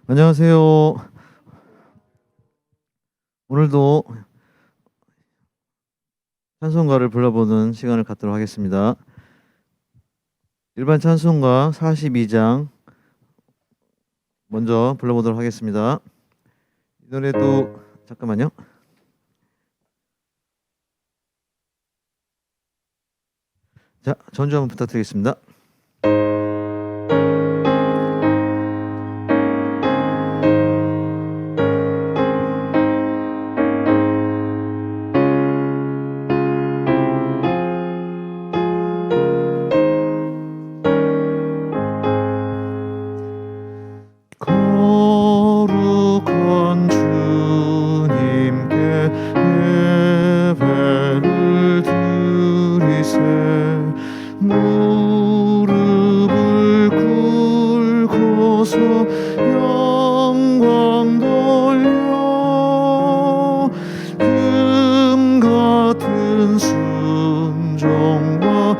안녕하세요. 오늘도 찬송가를 불러보는 시간을 갖도록 하겠습니다. 일반 찬송가 42장 먼저 불러보도록 하겠습니다. 이 노래도 잠깐만요. 자, 전주 한번 부탁드리겠습니다. 거룩한 주님께 예배를 드리세 무릎을 꿇고서 영광 돌려 금 같은 순종과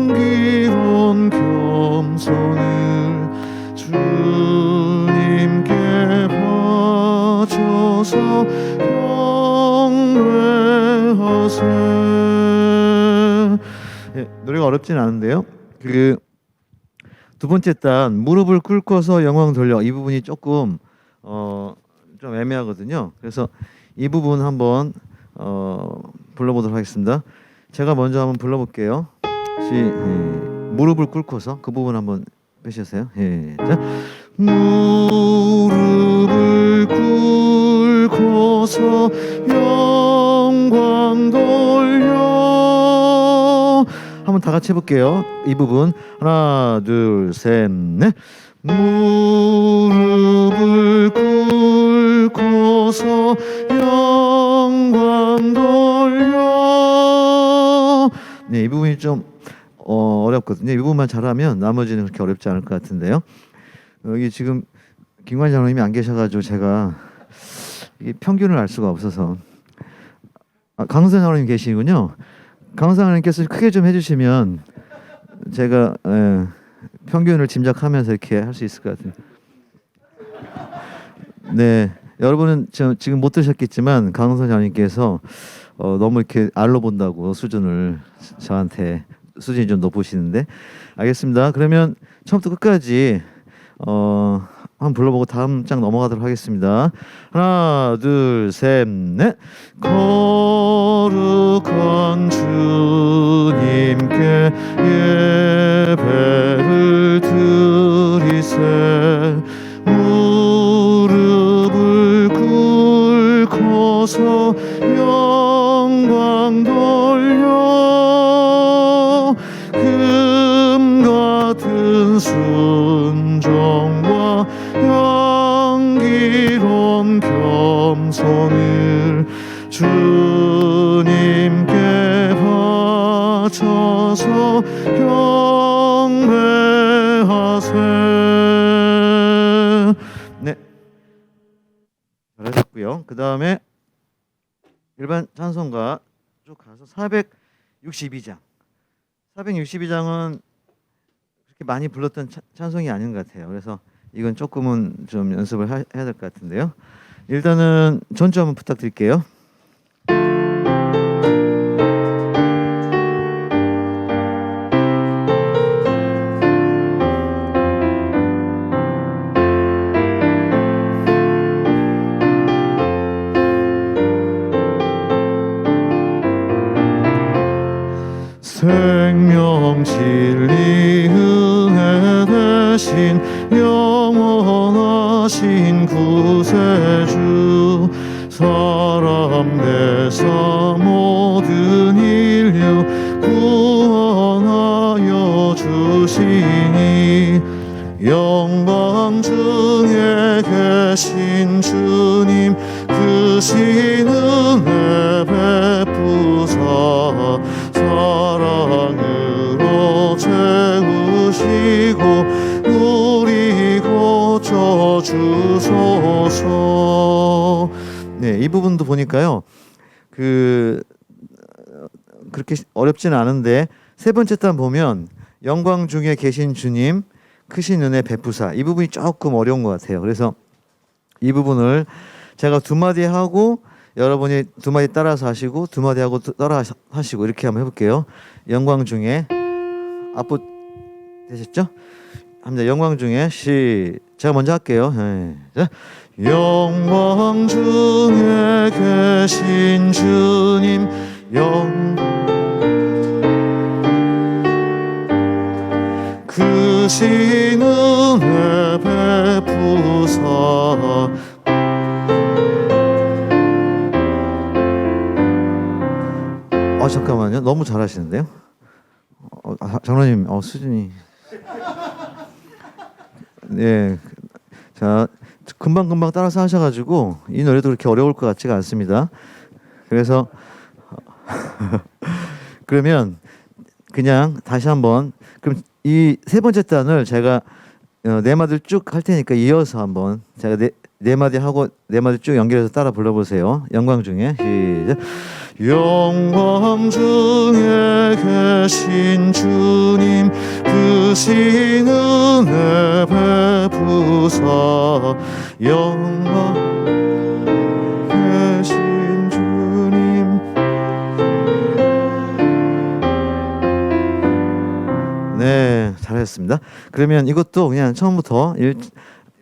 향기로운 겸손을 주님께 바쳐서 영례하세. 노래가 어렵진 않은데요. 두 번째 단 무릎을 꿇고서 영광 돌려, 이 부분이 조금 좀 애매하거든요. 그래서 이 부분 한번 불러보도록 하겠습니다. 제가 먼저 한번 불러볼게요. 무릎을 꿇고서 그 부분 한번 빼주세요. 자, 무릎을 꿇고서 영광 돌려. 한번 다 같이 해볼게요. 이 부분 하나 둘 셋 넷. 무릎을 꿇고서 영광 돌려. 네, 이 부분이 좀 어렵거든요. 이 부분만 잘하면 나머지는 그렇게 어렵지 않을 것 같은데요. 여기 지금 김관장 장로님이 안 계셔가지고 제가 이 평균을 알 수가 없어서. 강선 장로님 계시군요. 강선 장로님께서 크게 좀 해주시면 제가 평균을 짐작하면서 이렇게 할 수 있을 것 같아요. 네, 여러분은 지금 못 들으셨겠지만 강선 장로님께서 너무 이렇게 알로 본다고 수준을 저한테 수준이 좀 높으시는데, 알겠습니다. 그러면 처음부터 끝까지 한번 불러보고 다음 장 넘어가도록 하겠습니다. 하나 둘 셋 넷. 거룩한 주님께 예배를 드리세 무릎을 꿇고서 영광 돌려 금 같은 순종과 향기로운 겸손을 주님께 바쳐서 경배하세. 네, 잘하셨고요. 그 다음에 일반 찬송가 쭉 가서 462장. 462장은 그렇게 많이 불렀던 찬송이 아닌 것 같아요. 그래서 이건 조금은 좀 연습을 해야 될 것 같은데요. 일단은 전주 한번 부탁드릴게요. 생명 진리 은혜 대신 영원하신 구세주 사람 되사 모든 인류 구원하여 주시니 영광 중에 계신 주님 크신 은혜 베푸사 사랑으로 채우시고 우리 고쳐 주소서. 네, 이 부분도 보니까요, 그렇게 어렵지는 않은데 세 번째 단 보면 영광 중에 계신 주님 크신 은혜 베푸사. 이 부분이 조금 어려운 것 같아요. 그래서 이 부분을 제가 두 마디 하고 여러분이 두 마디 따라서 하시고 두 마디 하고 따라 하시고 이렇게 한번 해볼게요. 영광 중에 앞부 되셨죠? 합니다. 영광 중에 제가 먼저 할게요. 자, 영광 중에 계신 주님 크신 은혜 베푸사 잠깐만요. 너무 잘하시는데요. 장로님 수준이 네. 자, 금방금방 따라서 하셔가지고 이 노래도 그렇게 어려울 것 같지가 않습니다. 그래서 그러면 그냥 다시 한번 그럼 이 세 번째 단을 제가 네 마디를 쭉 할 테니까 이어서 한번 제가 네 마디 하고 네 마디 쭉 연결해서 따라 불러보세요. 영광 중에 시작. 영광 중에 계신 주님 크신 은혜 베푸사 영광 계신 주님 네 잘하셨습니다. 그러면 이것도 그냥 처음부터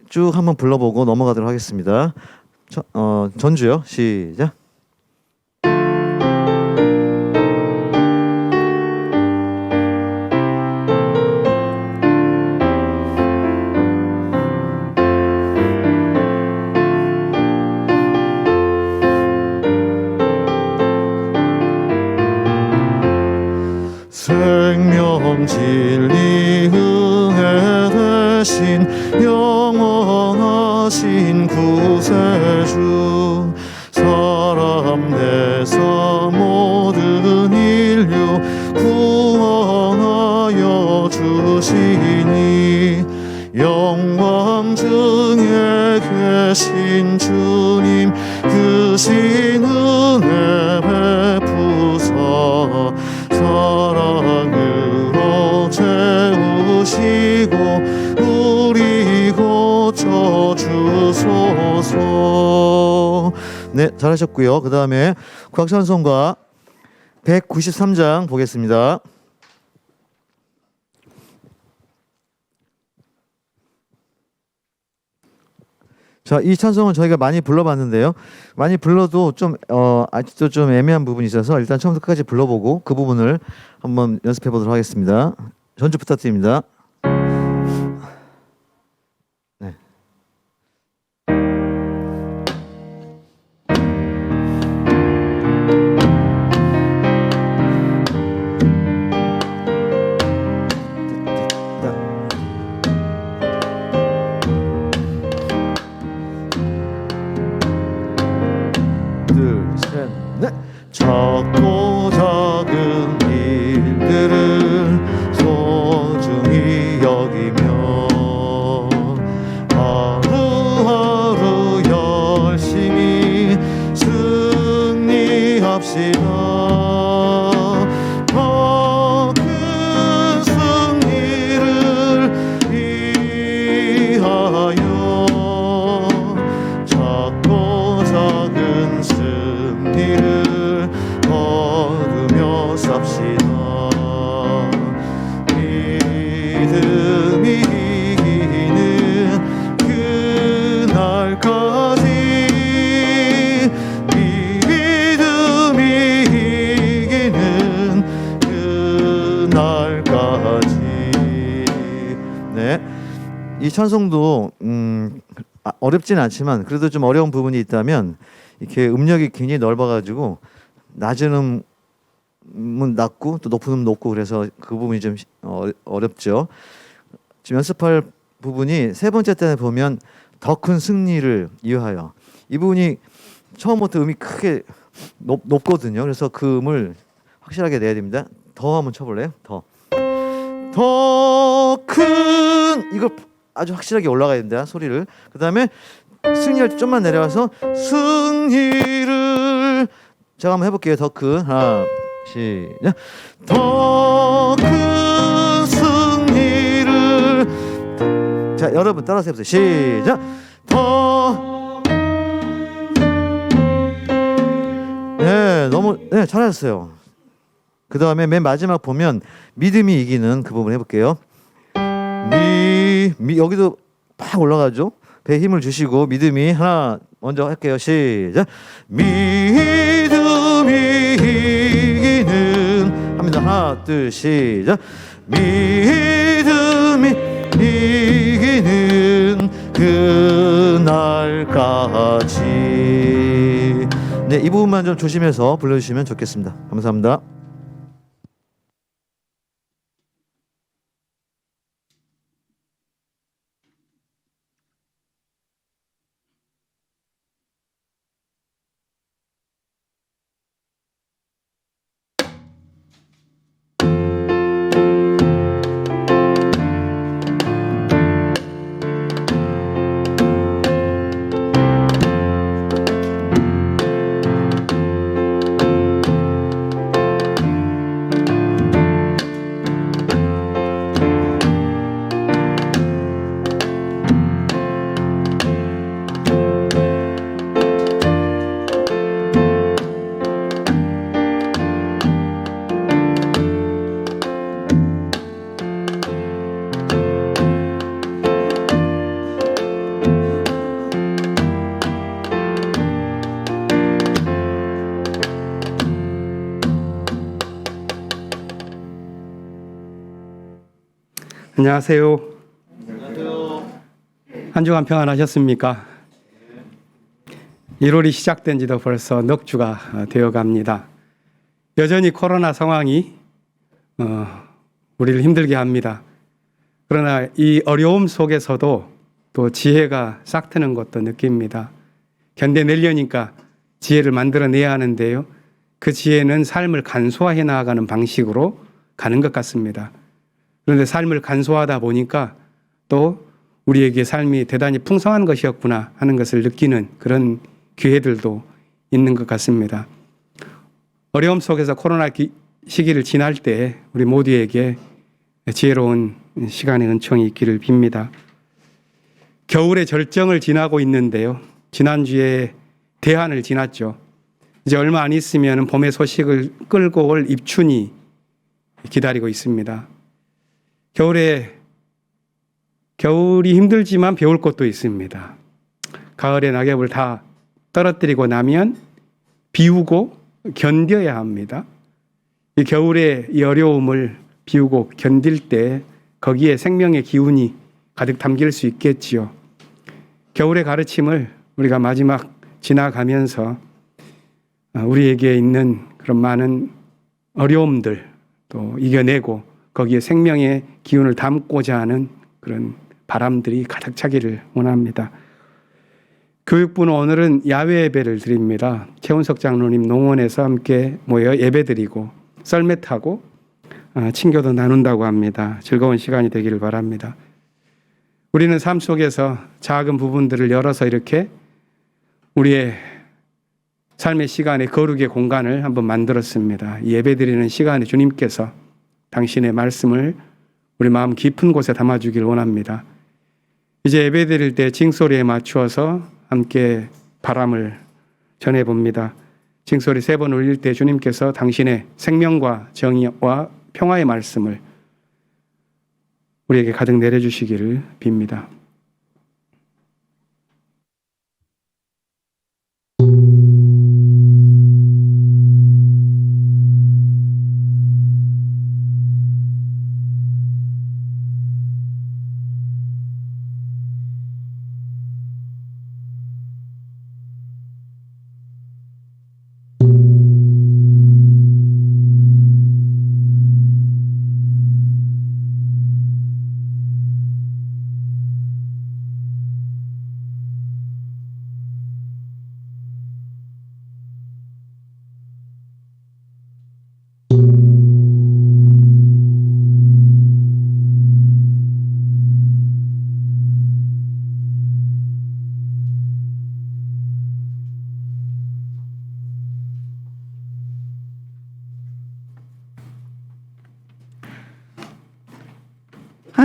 쭉 한번 불러보고 넘어가도록 하겠습니다. 전주요 시작. 생명 진리 은혜 되신 영원하신 구세주 사람 내사 모든 인류 구원하여 주시니 영광 중에 계신 주님 크신 은혜 베푸사 사랑으로 채우시고 우리 고쳐주소서. 네, 잘하셨고요. 그 다음에 국악찬송가 193장 보겠습니다. 자, 이 찬송은 저희가 많이 불러봤는데요. 많이 불러도 좀 아직도 좀 애매한 부분이 있어서 일단 처음부터 끝까지 불러보고 그 부분을 한번 연습해 보도록 하겠습니다. 전주 부탁드립니다. 네. 작고 작은 일들을 소중히 여기며 하루하루 열심히 승리합시다. 더 큰 승리를 위하여 작고 작은 승리를 거두며 삽시다. 믿음이 이기는 그날까지 믿음이 이기는 그날까지. 네, 이 찬송도 어렵진 않지만 그래도 좀 어려운 부분이 있다면 이렇게 음역이 굉장히 넓어가지고 낮은 음은 낮고 또 높은 음 높고 그래서 그 부분이 좀 어렵죠. 지금 연습할 부분이 세 번째 단에 보면 더 큰 승리를 위하여 이 부분이 처음부터 음이 크게 높거든요. 그래서 그 음을 확실하게 내야 됩니다. 더 한번 쳐볼래요? 더 큰 이걸 아주 확실하게 올라가야 됩니다. 소리를. 그 다음에 승리할 때 좀만 내려와서 승리를 제가 한번 해볼게요. 더 큰 하나 시작. 더 큰 승리를 더 자, 여러분 따라서 해보세요. 시작. 더. 네, 너무 잘하셨어요. 그 다음에 맨 마지막 보면 믿음이 이기는 그 부분 해볼게요. 여기도 팍 올라가죠. 배에 힘을 주시고 믿음이 하나 먼저 할게요. 시작. 믿음이 이기는 합니다. 하나 둘 시작. 믿음이 이기는 그날까지. 네, 이 부분만 좀 조심해서 불러주시면 좋겠습니다. 감사합니다. 안녕하세요. 한 주간 평안하셨습니까? 1월이 시작된 지도 벌써 넉 주가 되어 갑니다. 여전히 코로나 상황이 우리를 힘들게 합니다. 그러나 이 어려움 속에서도 또 지혜가 싹트는 것도 느낍니다. 견뎌내려니까 지혜를 만들어내야 하는데요. 그 지혜는 삶을 간소화해 나아가는 방식으로 가는 것 같습니다. 그런데 삶을 간소화하다 보니까 또 우리에게 삶이 대단히 풍성한 것이었구나 하는 것을 느끼는 그런 기회들도 있는 것 같습니다. 어려움 속에서 코로나 시기를 지날 때 우리 모두에게 지혜로운 시간의 은총이 있기를 빕니다. 겨울의 절정을 지나고 있는데요. 지난주에 대한을 지났죠. 이제 얼마 안 있으면 봄의 소식을 끌고 올 입춘이 기다리고 있습니다. 겨울이 힘들지만 배울 것도 있습니다. 가을의 낙엽을 다 떨어뜨리고 나면 비우고 견뎌야 합니다. 이 겨울의 이 어려움을 비우고 견딜 때 거기에 생명의 기운이 가득 담길 수 있겠지요. 겨울의 가르침을 우리가 마지막 지나가면서 우리에게 있는 그런 많은 어려움들 또 이겨내고 거기에 생명의 기운을 담고자 하는 그런 바람들이 가득 차기를 원합니다. 교육부는 오늘은 야외 예배를 드립니다. 최운석 장로님 농원에서 함께 모여 예배드리고 썰매 타고 친교도 나눈다고 합니다. 즐거운 시간이 되기를 바랍니다. 우리는 삶 속에서 작은 부분들을 열어서 이렇게 우리의 삶의 시간에 거룩의 공간을 한번 만들었습니다. 예배드리는 시간에 주님께서 당신의 말씀을 우리 마음 깊은 곳에 담아주길 원합니다. 이제 예배드릴 때 징소리에 맞추어서 함께 바람을 전해봅니다. 징소리 3번 울릴 때 주님께서 당신의 생명과 정의와 평화의 말씀을 우리에게 가득 내려주시기를 빕니다.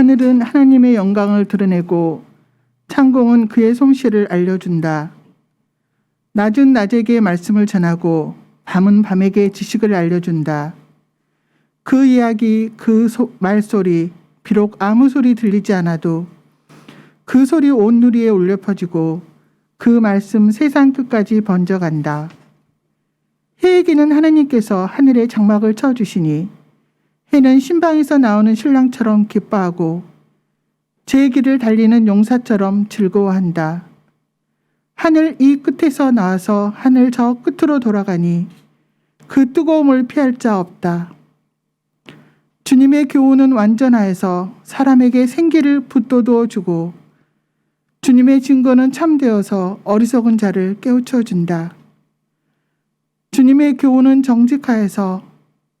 하늘은 하나님의 영광을 드러내고 창공은 그의 솜씨를 알려준다. 낮은 낮에게 말씀을 전하고 밤은 밤에게 지식을 알려준다. 그 이야기, 그 말소리, 비록 아무 소리 들리지 않아도 그 소리 온 누리에 울려 퍼지고 그 말씀 세상 끝까지 번져간다. 해에게는 하나님께서 하늘에 장막을 쳐주시니 해는 신방에서 나오는 신랑처럼 기뻐하고 제 길을 달리는 용사처럼 즐거워한다. 하늘 이 끝에서 나와서 하늘 저 끝으로 돌아가니 그 뜨거움을 피할 자 없다. 주님의 교훈은 완전하여서 사람에게 생기를 붙돋워 주고 주님의 증거는 참되어서 어리석은 자를 깨우쳐 준다. 주님의 교훈은 정직하여서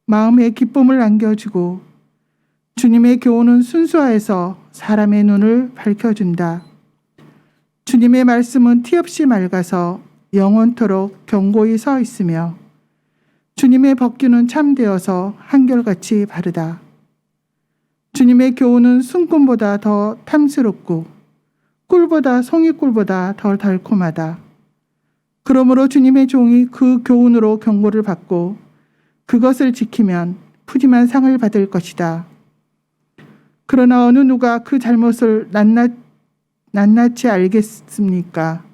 마음에 기쁨을 안겨주고 주님의 교훈은 순수하여서 사람의 눈을 밝혀준다. 주님의 말씀은 티없이 맑아서 영원토록 견고히 서 있으며 주님의 법규는 참되어서 한결같이 바르다. 주님의 교훈은 순금보다 더 탐스럽고 꿀보다 송이꿀보다 더 달콤하다. 그러므로 주님의 종이 그 교훈으로 경고를 받고 그것을 지키면 푸짐한 상을 받을 것이다. 그러나 어느 누가 그 잘못을 낱낱이 알겠습니까?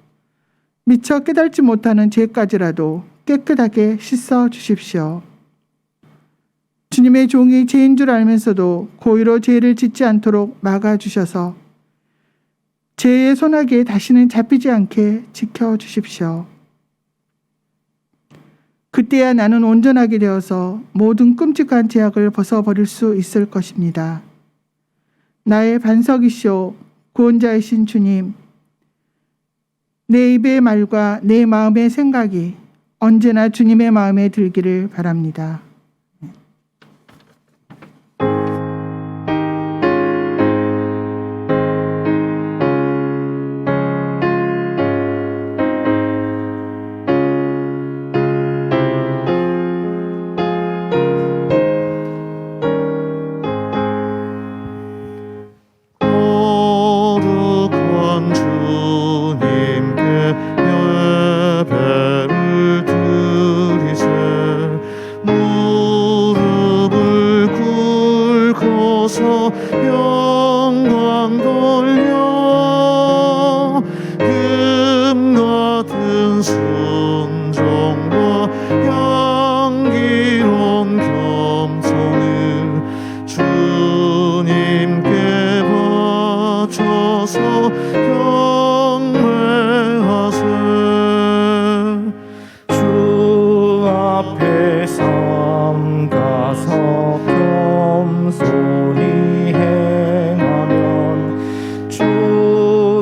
미처 깨달지 못하는 죄까지라도 깨끗하게 씻어 주십시오. 주님의 종이 죄인 줄 알면서도 고의로 죄를 짓지 않도록 막아주셔서 죄의 소나기에 다시는 잡히지 않게 지켜주십시오. 그때야 나는 온전하게 되어서 모든 끔찍한 죄악을 벗어버릴 수 있을 것입니다. 나의 반석이시오 구원자이신 주님, 내 입의 말과 내 마음의 생각이 언제나 주님의 마음에 들기를 바랍니다. 영광 돌려 금 같은 순종과 향기로운 겸손을 주님께 바쳐서 경배하세. 주 앞에 삼가서 겸손히 행하면 주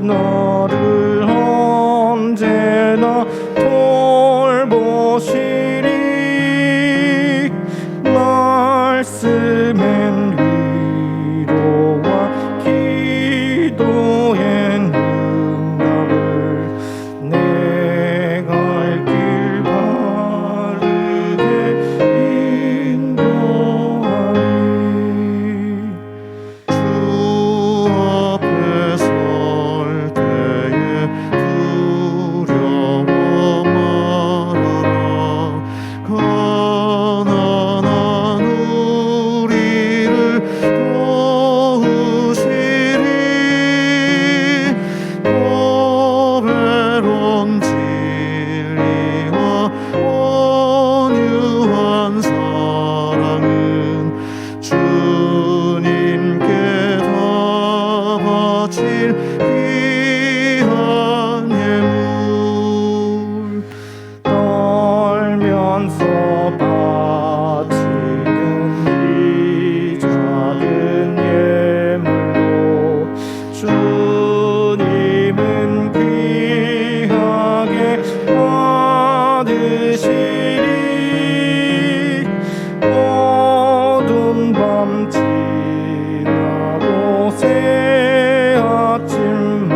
너를 언제나 돌보시리. 말씀엔 위로와 기도엔 응답을 내 갈 길 바르게 인도하리. 주 앞에 설 때에 두려워 말아라. 가난한 우리를 도우시리. 보배로운 진리와 온유한 사랑은 주님께 다 바칠 귀한 예물. 떨면서 바치는 이 작은 예물로 주님은 귀하게 받으시리. 어두운 밤 지나고 새 아침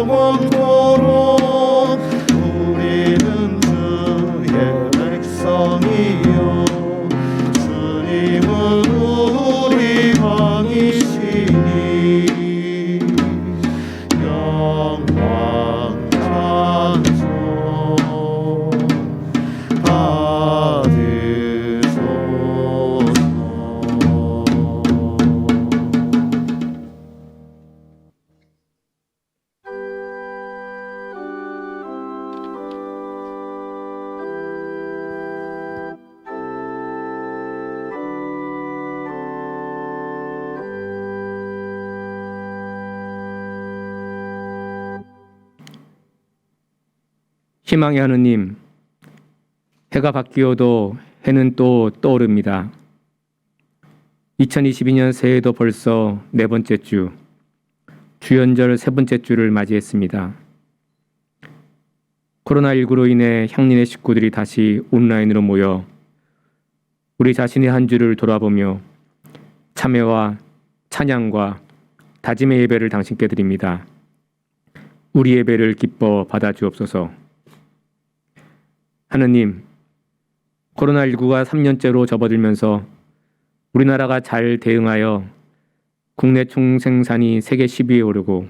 영원토록 우리는 주의 백성이요 주님은 우리 왕이시니 영광 찬송 희망의 하느님, 해가 바뀌어도 해는 또 떠오릅니다. 2022년 새해도 벌써 네 번째 주, 주연절 세 번째 주를 맞이했습니다. 코로나19로 인해 향린의 식구들이 다시 온라인으로 모여 우리 자신의 한 주를 돌아보며 참회와 찬양과 다짐의 예배를 당신께 드립니다. 우리 예배를 기뻐 받아주옵소서. 하느님, 코로나19가 3년째로 접어들면서 우리나라가 잘 대응하여 국내 총생산이 세계 10위에 오르고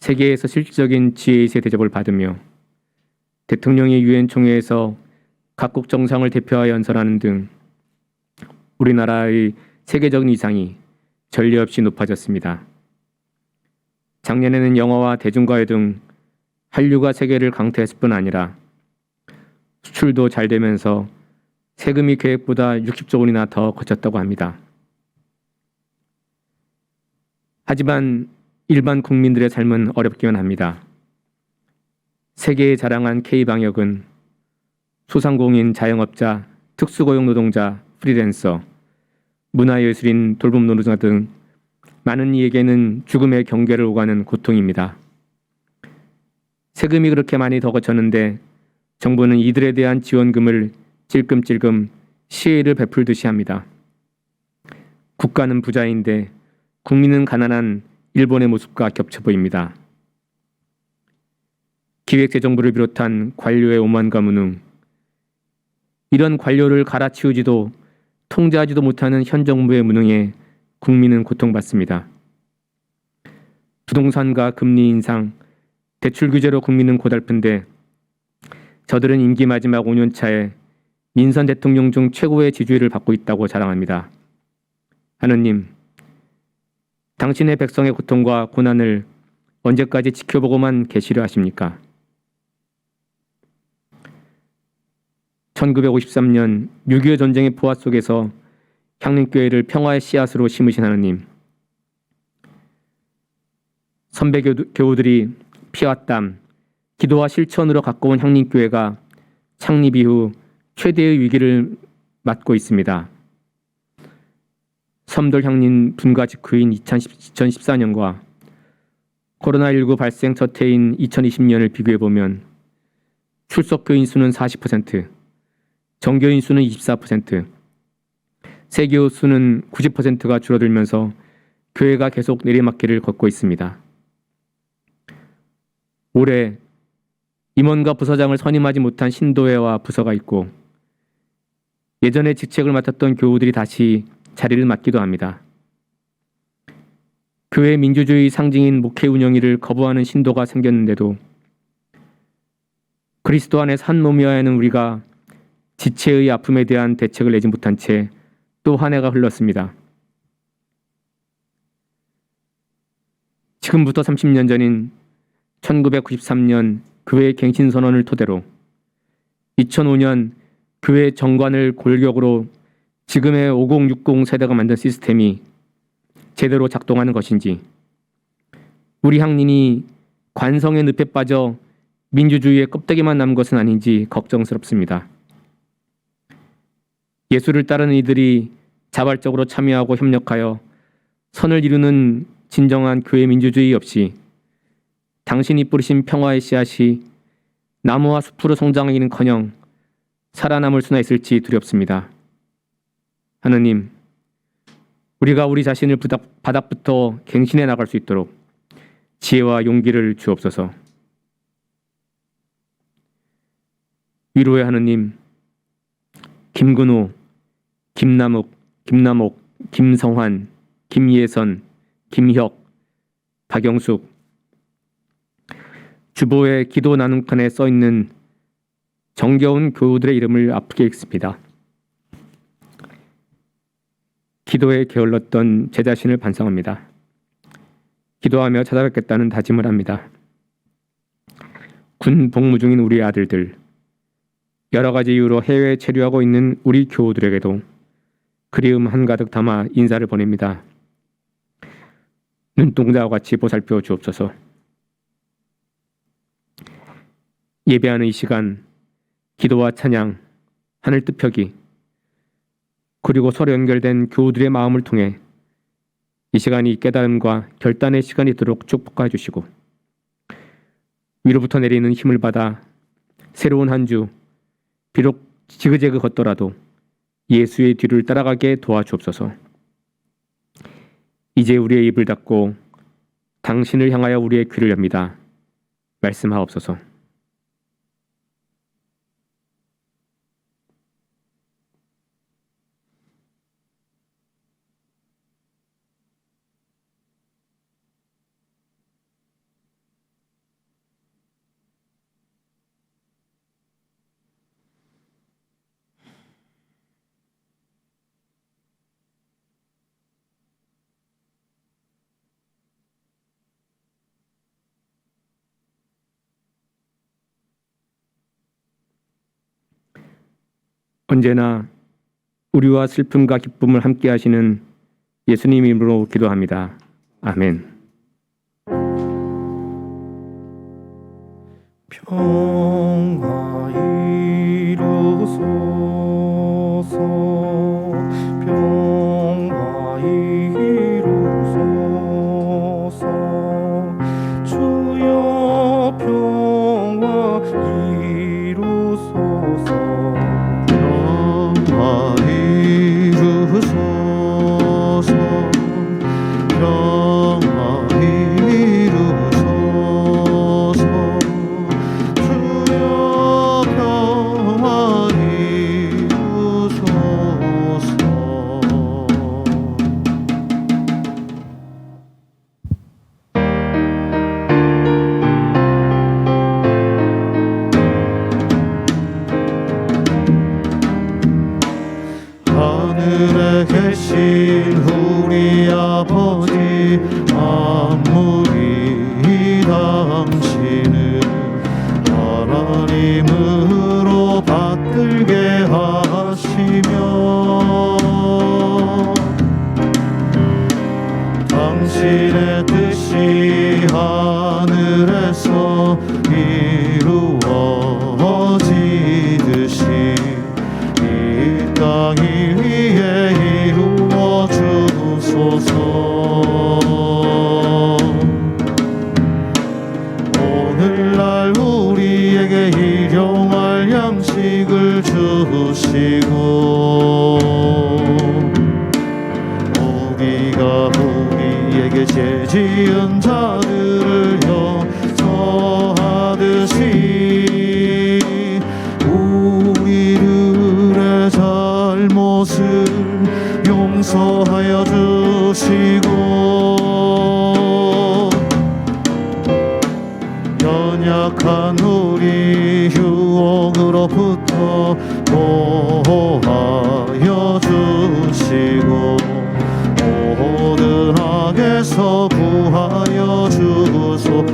세계에서 실질적인 G8의 대접을 받으며 대통령이 유엔 총회에서 각국 정상을 대표하여 연설하는 등 우리나라의 세계적인 위상이 전례 없이 높아졌습니다. 작년에는 영화와 대중가요 등 한류가 세계를 강타했을 뿐 아니라 수출도 잘 되면서 세금이 계획보다 60조 원이나 더 거쳤다고 합니다. 하지만 일반 국민들의 삶은 어렵기만 합니다. 세계에 자랑한 K방역은 소상공인, 자영업자, 특수고용 노동자, 프리랜서, 문화예술인, 돌봄 노동자 등 많은 이에게는 죽음의 경계를 오가는 고통입니다. 세금이 그렇게 많이 더 거쳤는데 정부는 이들에 대한 지원금을 찔끔찔끔 시혜를 베풀듯이 합니다. 국가는 부자인데 국민은 가난한 일본의 모습과 겹쳐 보입니다. 기획재정부를 비롯한 관료의 오만과 무능, 이런 관료를 갈아치우지도 통제하지도 못하는 현 정부의 무능에 국민은 고통받습니다. 부동산과 금리 인상, 대출 규제로 국민은 고달픈데 저들은 임기 마지막 5년 차에 민선 대통령 중 최고의 지지율을 받고 있다고 자랑합니다. 하느님, 당신의 백성의 고통과 고난을 언제까지 지켜보고만 계시려 하십니까? 1953년 6.25 전쟁의 포화 속에서 향림교회를 평화의 씨앗으로 심으신 하느님, 선배 교우들이 피와 땀, 기도와 실천으로 가꿔온 향림교회가 창립 이후 최대의 위기를 맞고 있습니다. 섬돌 향림 분과 직후인 2014년과 코로나19 발생 첫 해인 2020년을 비교해보면 출석교인 수는 40%, 정교인 수는 24%, 세교 수는 90%가 줄어들면서 교회가 계속 내리막길을 걷고 있습니다. 올해 임원과 부서장을 선임하지 못한 신도회와 부서가 있고 예전에 직책을 맡았던 교우들이 다시 자리를 맡기도 합니다. 교회 민주주의 상징인 목회 운영위를 거부하는 신도가 생겼는데도 그리스도 안에서 한 몸이어야 하는 우리가 지체의 아픔에 대한 대책을 내지 못한 채 또 한 해가 흘렀습니다. 지금부터 30년 전인 1993년 교회 갱신선언을 토대로 2005년 교회 정관을 골격으로 지금의 5060 세대가 만든 시스템이 제대로 작동하는 것인지, 우리 향린이 관성의 늪에 빠져 민주주의의 껍데기만 남은 것은 아닌지 걱정스럽습니다. 예수를 따르는 이들이 자발적으로 참여하고 협력하여 선을 이루는 진정한 교회 민주주의 없이 당신이 뿌리신 평화의 씨앗이 나무와 숲으로 성장하기는커녕 살아남을 수나 있을지 두렵습니다. 하느님, 우리가 우리 자신을 바닥부터 갱신해 나갈 수 있도록 지혜와 용기를 주옵소서. 위로의 하느님, 김근우, 김남욱, 김성환, 김예선, 김혁, 박영숙, 주보의 기도 나눔칸에 써있는 정겨운 교우들의 이름을 아프게 읽습니다. 기도에 게을렀던 제 자신을 반성합니다. 기도하며 찾아뵙겠다는 다짐을 합니다. 군 복무 중인 우리 아들들, 여러 가지 이유로 해외에 체류하고 있는 우리 교우들에게도 그리움 한가득 담아 인사를 보냅니다. 눈동자와 같이 보살펴 주옵소서. 예배하는 이 시간, 기도와 찬양, 하늘 뜻펴기, 그리고 서로 연결된 교우들의 마음을 통해 이 시간이 깨달음과 결단의 시간이 되도록 축복해 주시고, 위로부터 내리는 힘을 받아 새로운 한 주, 비록 지그재그 걷더라도 예수의 뒤를 따라가게 도와주옵소서. 이제 우리의 입을 닫고 당신을 향하여 우리의 귀를 엽니다. 말씀하옵소서. 언제나 우리와 슬픔과 기쁨을 함께 하시는 예수님 이름으로 기도합니다. 아멘. 평화 이루소서, 평화 이루소서. 주여 평화 이루소서, 평화 이루소서, 평화 이루소서. 주여 평화 이루소서. 하늘에 계신 우리 아버지, 만물이 당신을 하나님으로 받들게 하시며 당신의 뜻이 하늘에서 이루어지듯이 이 땅 위에 이루어 주소서. 오늘날 우리에게 일용할 양식을 주시고 우리가 우리에게 죄 지은 자들을 용서하듯이 우리들의 잘못을 용서하여 주시고 연약한 우리 유혹으로부터 보호하여 주시고 모든 악에서 구하여 주소서.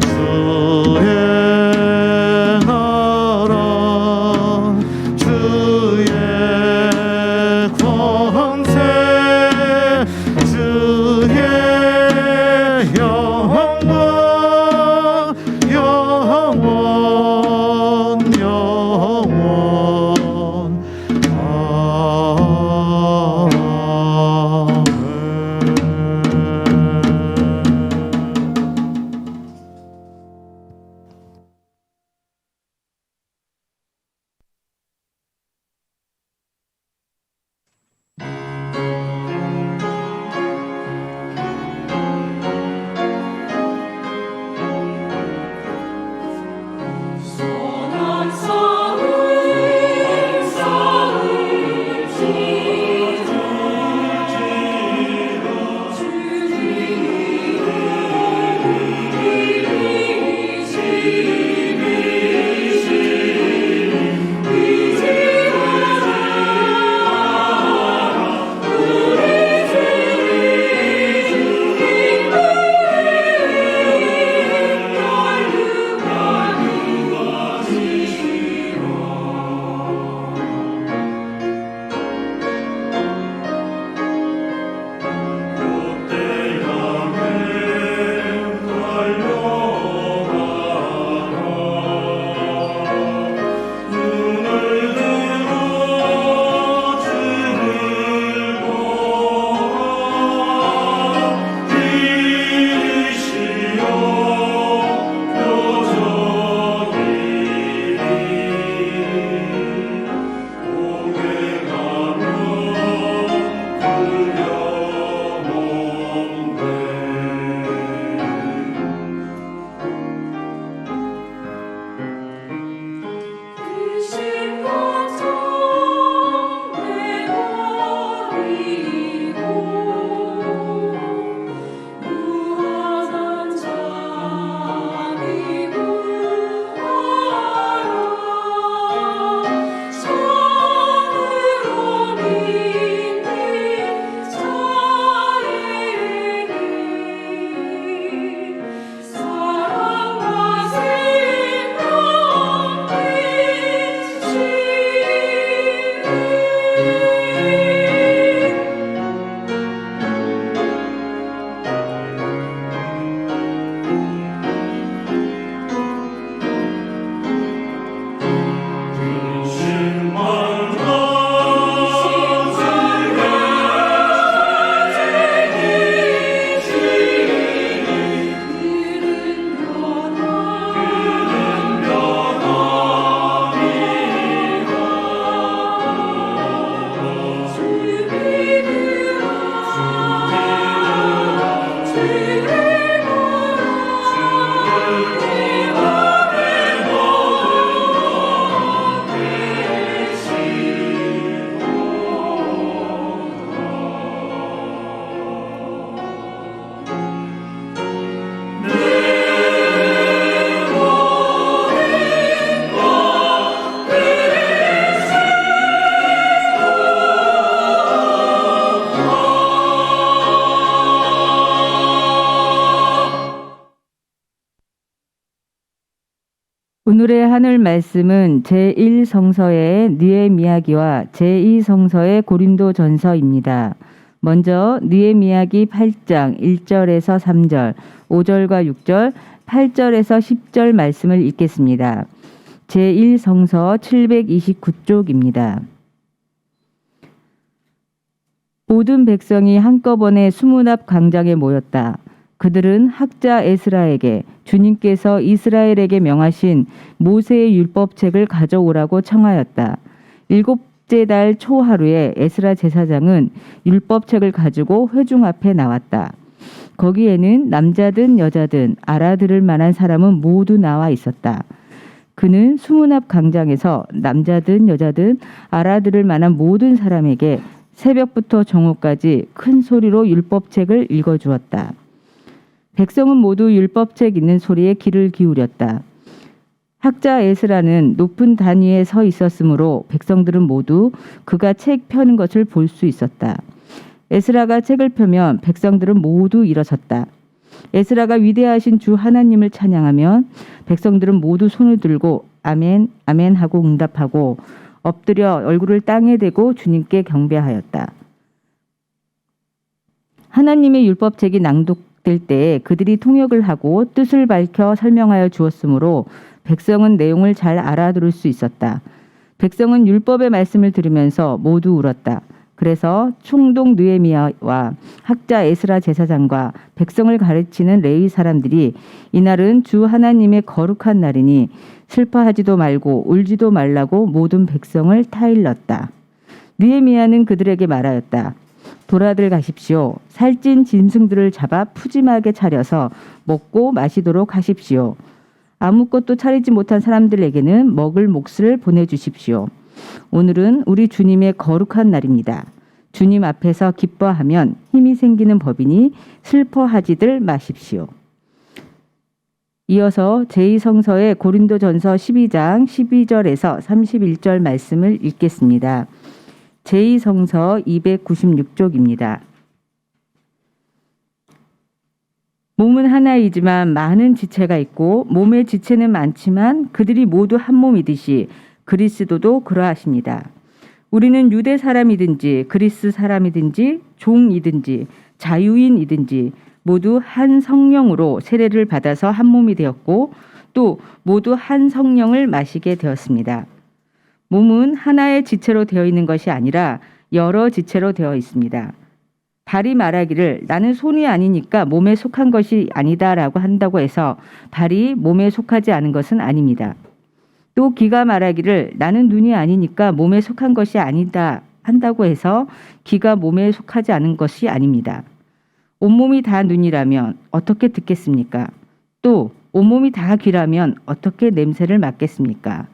주의 나라, 주의 권세, 주의 영광, 영원 영원. 아멘. 오늘의 하늘 말씀은 제1성서의 느헤미야기와 제2성서의 고린도전서입니다. 먼저 느헤미야기 8장 1절에서 3절, 5절과 6절, 8절에서 10절 말씀을 읽겠습니다. 제1성서 729쪽입니다. 모든 백성이 한꺼번에 수문 앞 광장에 모였다. 그들은 학자 에스라에게 주님께서 이스라엘에게 명하신 모세의 율법책을 가져오라고 청하였다. 7째 달 초하루에 에스라 제사장은 율법책을 가지고 회중 앞에 나왔다. 거기에는 남자든 여자든 알아들을 만한 사람은 모두 나와 있었다. 그는 수문 앞 광장에서 남자든 여자든 알아들을 만한 모든 사람에게 새벽부터 정오까지 큰 소리로 율법책을 읽어주었다. 백성은 모두 율법책 읽는 소리에 귀를 기울였다. 학자 에스라는 높은 단 위에 서 있었으므로 백성들은 모두 그가 책 펴는 것을 볼 수 있었다. 에스라가 책을 펴면 백성들은 모두 일어섰다. 에스라가 위대하신 주 하나님을 찬양하면 백성들은 모두 손을 들고 아멘, 아멘 하고 응답하고 엎드려 얼굴을 땅에 대고 주님께 경배하였다. 하나님의 율법책이 낭독될 때 그들이 통역을 하고 뜻을 밝혀 설명하여 주었으므로 백성은 내용을 잘 알아들을 수 있었다. 백성은 율법의 말씀을 들으면서 모두 울었다. 그래서 총독 느헤미야와 학자 에스라 제사장과 백성을 가르치는 레위 사람들이 이날은 주 하나님의 거룩한 날이니 슬퍼하지도 말고 울지도 말라고 모든 백성을 타일렀다. 느헤미야는 그들에게 말하였다. 돌아들 가십시오. 살찐 짐승들을 잡아 푸짐하게 차려서 먹고 마시도록 하십시오. 아무것도 차리지 못한 사람들에게는 먹을 몫을 보내주십시오. 오늘은 우리 주님의 거룩한 날입니다. 주님 앞에서 기뻐하면 힘이 생기는 법이니 슬퍼하지들 마십시오. 이어서 제2성서의 고린도전서 12장 12절에서 31절 말씀을 읽겠습니다. 제2성서 296쪽입니다. 몸은 하나이지만 많은 지체가 있고 몸의 지체는 많지만 그들이 모두 한 몸이듯이 그리스도도 그러하십니다. 우리는 유대 사람이든지 그리스 사람이든지 종이든지 자유인이든지 모두 한 성령으로 세례를 받아서 한 몸이 되었고 또 모두 한 성령을 마시게 되었습니다. 몸은 하나의 지체로 되어 있는 것이 아니라 여러 지체로 되어 있습니다. 발이 말하기를 나는 손이 아니니까 몸에 속한 것이 아니다라고 한다고 해서 발이 몸에 속하지 않은 것은 아닙니다. 또 귀가 말하기를 나는 눈이 아니니까 몸에 속한 것이 아니다 한다고 해서 귀가 몸에 속하지 않은 것이 아닙니다. 온몸이 다 눈이라면 어떻게 듣겠습니까? 또 온몸이 다 귀라면 어떻게 냄새를 맡겠습니까?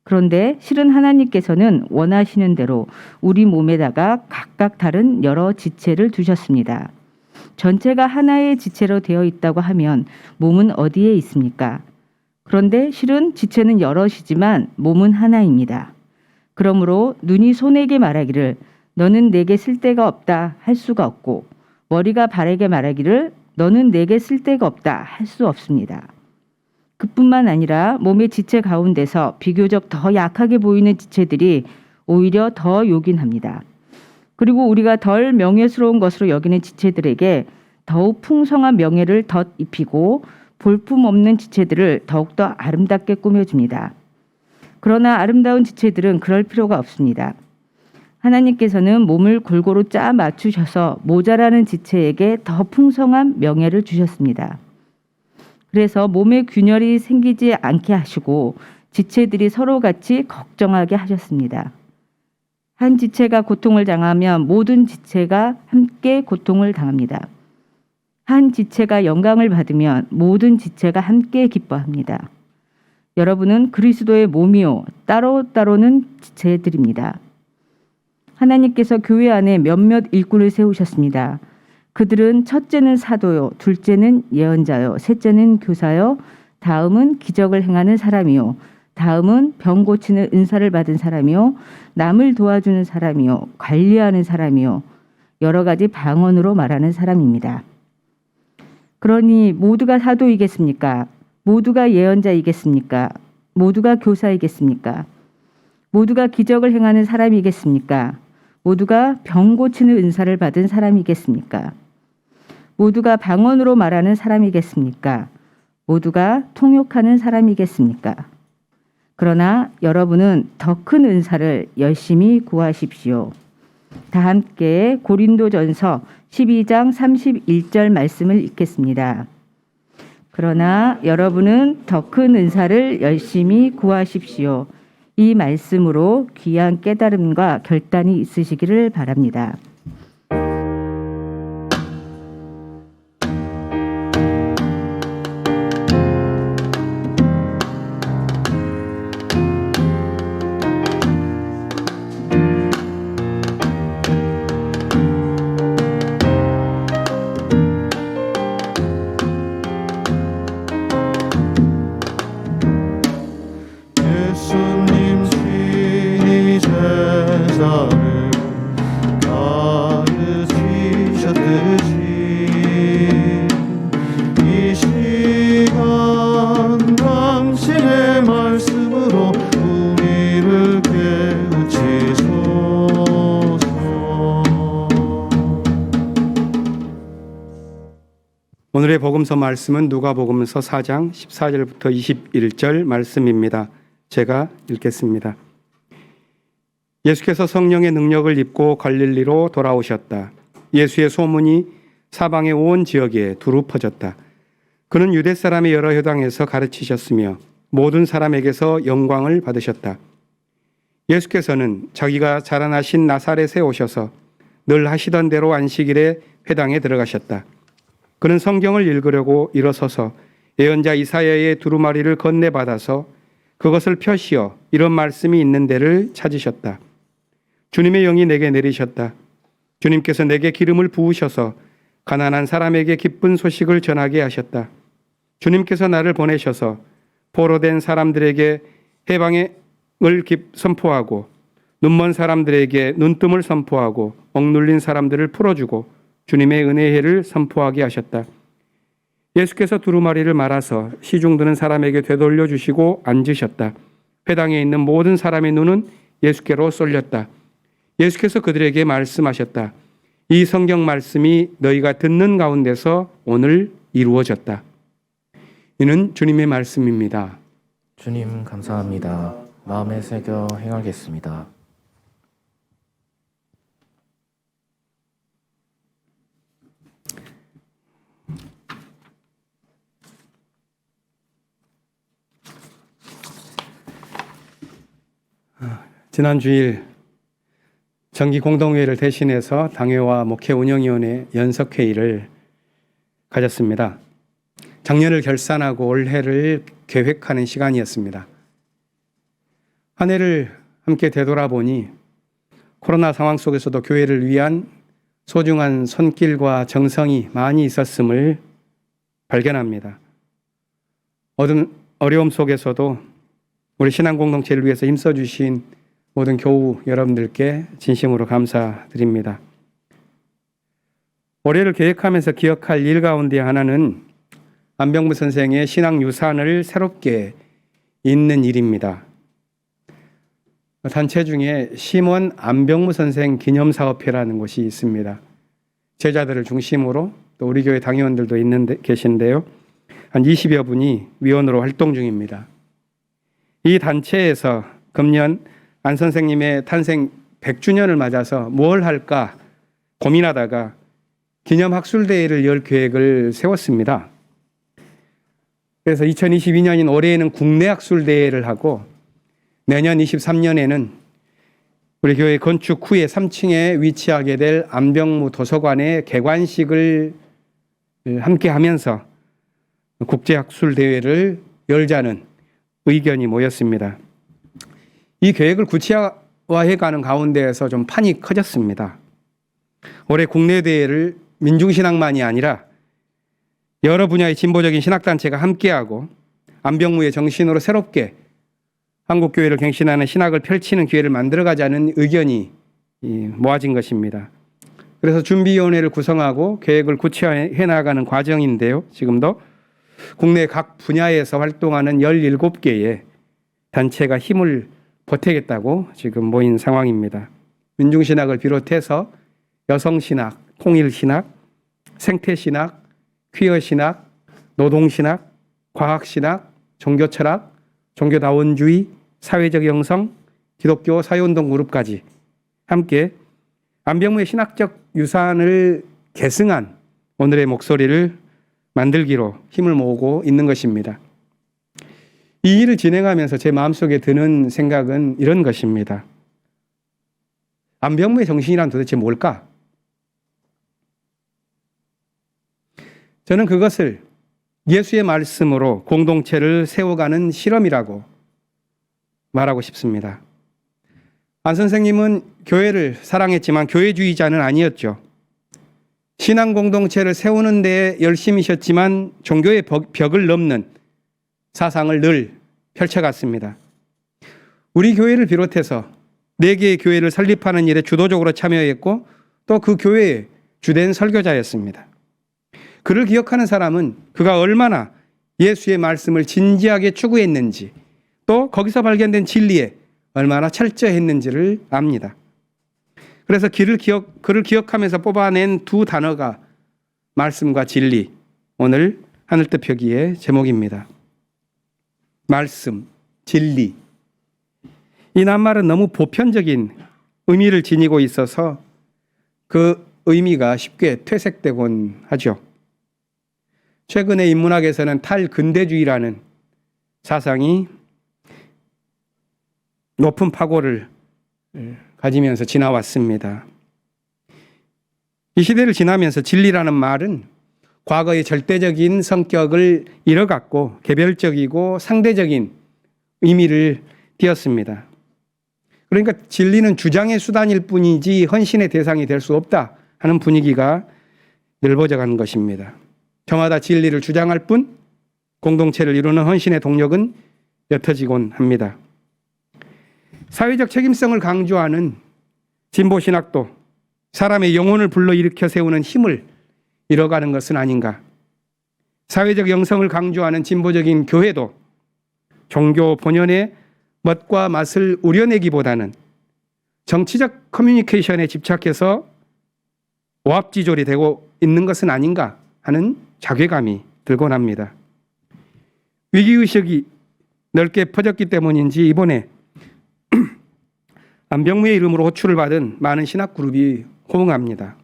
그런데 실은 하나님께서는 원하시는 대로 우리 몸에다가 각각 다른 여러 지체를 두셨습니다. 전체가 하나의 지체로 되어 있다고 하면 몸은 어디에 있습니까? 그런데 실은 지체는 여럿이지만 몸은 하나입니다. 그러므로 눈이 손에게 말하기를 너는 내게 쓸데가 없다 할 수가 없고 머리가 발에게 말하기를 너는 내게 쓸데가 없다 할 수 없습니다. 그뿐만 아니라 몸의 지체 가운데서 비교적 더 약하게 보이는 지체들이 오히려 더 요긴합니다. 그리고 우리가 덜 명예스러운 것으로 여기는 지체들에게 더욱 풍성한 명예를 덧입히고 볼품없는 지체들을 더욱더 아름답게 꾸며줍니다. 그러나 아름다운 지체들은 그럴 필요가 없습니다. 하나님께서는 몸을 골고루 짜 맞추셔서 모자라는 지체에게 더 풍성한 명예를 주셨습니다. 그래서 몸에 균열이 생기지 않게 하시고 지체들이 서로 같이 걱정하게 하셨습니다. 한 지체가 고통을 당하면 모든 지체가 함께 고통을 당합니다. 한 지체가 영광을 받으면 모든 지체가 함께 기뻐합니다. 여러분은 그리스도의 몸이요 따로따로는 지체들입니다. 하나님께서 교회 안에 몇몇 일꾼을 세우셨습니다. 그들은 첫째는 사도요, 둘째는 예언자요, 셋째는 교사요, 다음은 기적을 행하는 사람이요, 다음은 병 고치는 은사를 받은 사람이요, 남을 도와주는 사람이요, 관리하는 사람이요, 여러 가지 방언으로 말하는 사람입니다. 그러니 모두가 사도이겠습니까? 모두가 예언자이겠습니까? 모두가 교사이겠습니까? 모두가 기적을 행하는 사람이겠습니까? 모두가 병 고치는 은사를 받은 사람이겠습니까? 모두가 방언으로 말하는 사람이겠습니까? 모두가 통역하는 사람이겠습니까? 그러나 여러분은 더 큰 은사를 열심히 구하십시오. 다 함께 고린도전서 12장 31절 말씀을 읽겠습니다. 그러나 여러분은 더 큰 은사를 열심히 구하십시오. 이 말씀으로 귀한 깨달음과 결단이 있으시기를 바랍니다. 예수님 친히 제자를 가르치셨듯이 이 시간 당신의 말씀으로 우리를 깨우치소서. 오늘의 복음서 말씀은 누가복음서 4장 14절부터 21절 말씀입니다. 제가 읽겠습니다. 예수께서 성령의 능력을 입고 갈릴리로 돌아오셨다. 예수의 소문이 사방의 온 지역에 두루 퍼졌다. 그는 유대 사람의 여러 회당에서 가르치셨으며 모든 사람에게서 영광을 받으셨다. 예수께서는 자기가 자라나신 나사렛에 오셔서 늘 하시던 대로 안식일에 회당에 들어가셨다. 그는 성경을 읽으려고 일어서서 예언자 이사야의 두루마리를 건네받아서 그것을 펴시어 이런 말씀이 있는 데를 찾으셨다. 주님의 영이 내게 내리셨다. 주님께서 내게 기름을 부으셔서 가난한 사람에게 기쁜 소식을 전하게 하셨다. 주님께서 나를 보내셔서 포로된 사람들에게 해방을 선포하고 눈먼 사람들에게 눈뜸을 선포하고 억눌린 사람들을 풀어주고 주님의 은혜의 해를 선포하게 하셨다. 예수께서 두루마리를 말아서 시중 드는 사람에게 되돌려 주시고 앉으셨다. 회당에 있는 모든 사람의 눈은 예수께로 쏠렸다. 예수께서 그들에게 말씀하셨다. 이 성경 말씀이 너희가 듣는 가운데서 오늘 이루어졌다. 이는 주님의 말씀입니다. 주님 감사합니다. 마음에 새겨 행하겠습니다. 지난 주일 정기 공동회의를 대신해서 당회와 목회 운영위원회 연석회의를 가졌습니다. 작년을 결산하고 올해를 계획하는 시간이었습니다. 한 해를 함께 되돌아보니 코로나 상황 속에서도 교회를 위한 소중한 손길과 정성이 많이 있었음을 발견합니다. 어려움 속에서도 우리 신앙 공동체를 위해서 힘써주신 모든 교우 여러분들께 진심으로 감사드립니다. 올해를 계획하면서 기억할 일 가운데 하나는 안병무 선생의 신앙 유산을 새롭게 잇는 일입니다. 단체 중에 심원 안병무 선생 기념사업회라는 곳이 있습니다. 제자들을 중심으로 또 우리 교회 당회원들도 계신데요. 한 20여 분이 위원으로 활동 중입니다. 이 단체에서 금년 안 선생님의 탄생 100주년을 맞아서 뭘 할까 고민하다가 기념학술대회를 열 계획을 세웠습니다. 그래서 2022년인 올해에는 국내 학술대회를 하고 내년 23년에는 우리 교회 건축 후에 3층에 위치하게 될 안병무 도서관의 개관식을 함께 하면서 국제학술대회를 열자는 의견이 모였습니다. 이 계획을 구체화해가는 가운데에서 좀 판이 커졌습니다. 올해 국내 대회를 민중신학만이 아니라 여러 분야의 진보적인 신학단체가 함께하고 안병무의 정신으로 새롭게 한국교회를 갱신하는 신학을 펼치는 기회를 만들어가자는 의견이 모아진 것입니다. 그래서 준비위원회를 구성하고 계획을 구체화해 나가는 과정인데요. 지금도 국내 각 분야에서 활동하는 17개의 단체가 힘을 보태겠다고 지금 모인 상황입니다. 민중신학을 비롯해서 여성신학, 통일신학, 생태신학, 퀴어신학, 노동신학, 과학신학, 종교철학, 종교다원주의, 사회적 영성, 기독교 사회운동 그룹까지 함께 안병무의 신학적 유산을 계승한 오늘의 목소리를 만들기로 힘을 모으고 있는 것입니다. 이 일을 진행하면서 제 마음속에 드는 생각은 이런 것입니다. 안병무의 정신이란 도대체 뭘까? 저는 그것을 예수의 말씀으로 공동체를 세워가는 실험이라고 말하고 싶습니다. 안 선생님은 교회를 사랑했지만 교회주의자는 아니었죠. 신앙 공동체를 세우는 데 열심이셨지만 종교의 벽을 넘는 사상을 늘 펼쳐갔습니다. 우리 교회를 비롯해서 4개의 교회를 설립하는 일에 주도적으로 참여했고 또 그 교회의 주된 설교자였습니다. 그를 기억하는 사람은 그가 얼마나 예수의 말씀을 진지하게 추구했는지 또 거기서 발견된 진리에 얼마나 철저했는지를 압니다. 그래서 그를 기억하면서 뽑아낸 2 단어가 말씀과 진리, 오늘 하늘뜻 표기의 제목입니다. 말씀, 진리. 이 낱말은 너무 보편적인 의미를 지니고 있어서 그 의미가 쉽게 퇴색되곤 하죠. 최근에 인문학에서는 탈근대주의라는 사상이 높은 파고를 가지면서 지나왔습니다. 이 시대를 지나면서 진리라는 말은 과거의 절대적인 성격을 잃어갔고 개별적이고 상대적인 의미를 띄었습니다. 그러니까 진리는 주장의 수단일 뿐이지 헌신의 대상이 될 수 없다 하는 분위기가 넓어져가는 것입니다. 저마다 진리를 주장할 뿐 공동체를 이루는 헌신의 동력은 옅어지곤 합니다. 사회적 책임성을 강조하는 진보신학도 사람의 영혼을 불러일으켜 세우는 힘을 잃어가는 것은 아닌가. 사회적 영성을 강조하는 진보적인 교회도 종교 본연의 멋과 맛을 우려내기보다는 정치적 커뮤니케이션에 집착해서 오합지졸이 되고 있는 것은 아닌가 하는 자괴감이 들곤 합니다. 위기의식이 넓게 퍼졌기 때문인지 이번에 안병무의 이름으로 호출을 받은 많은 신학그룹이 호응합니다.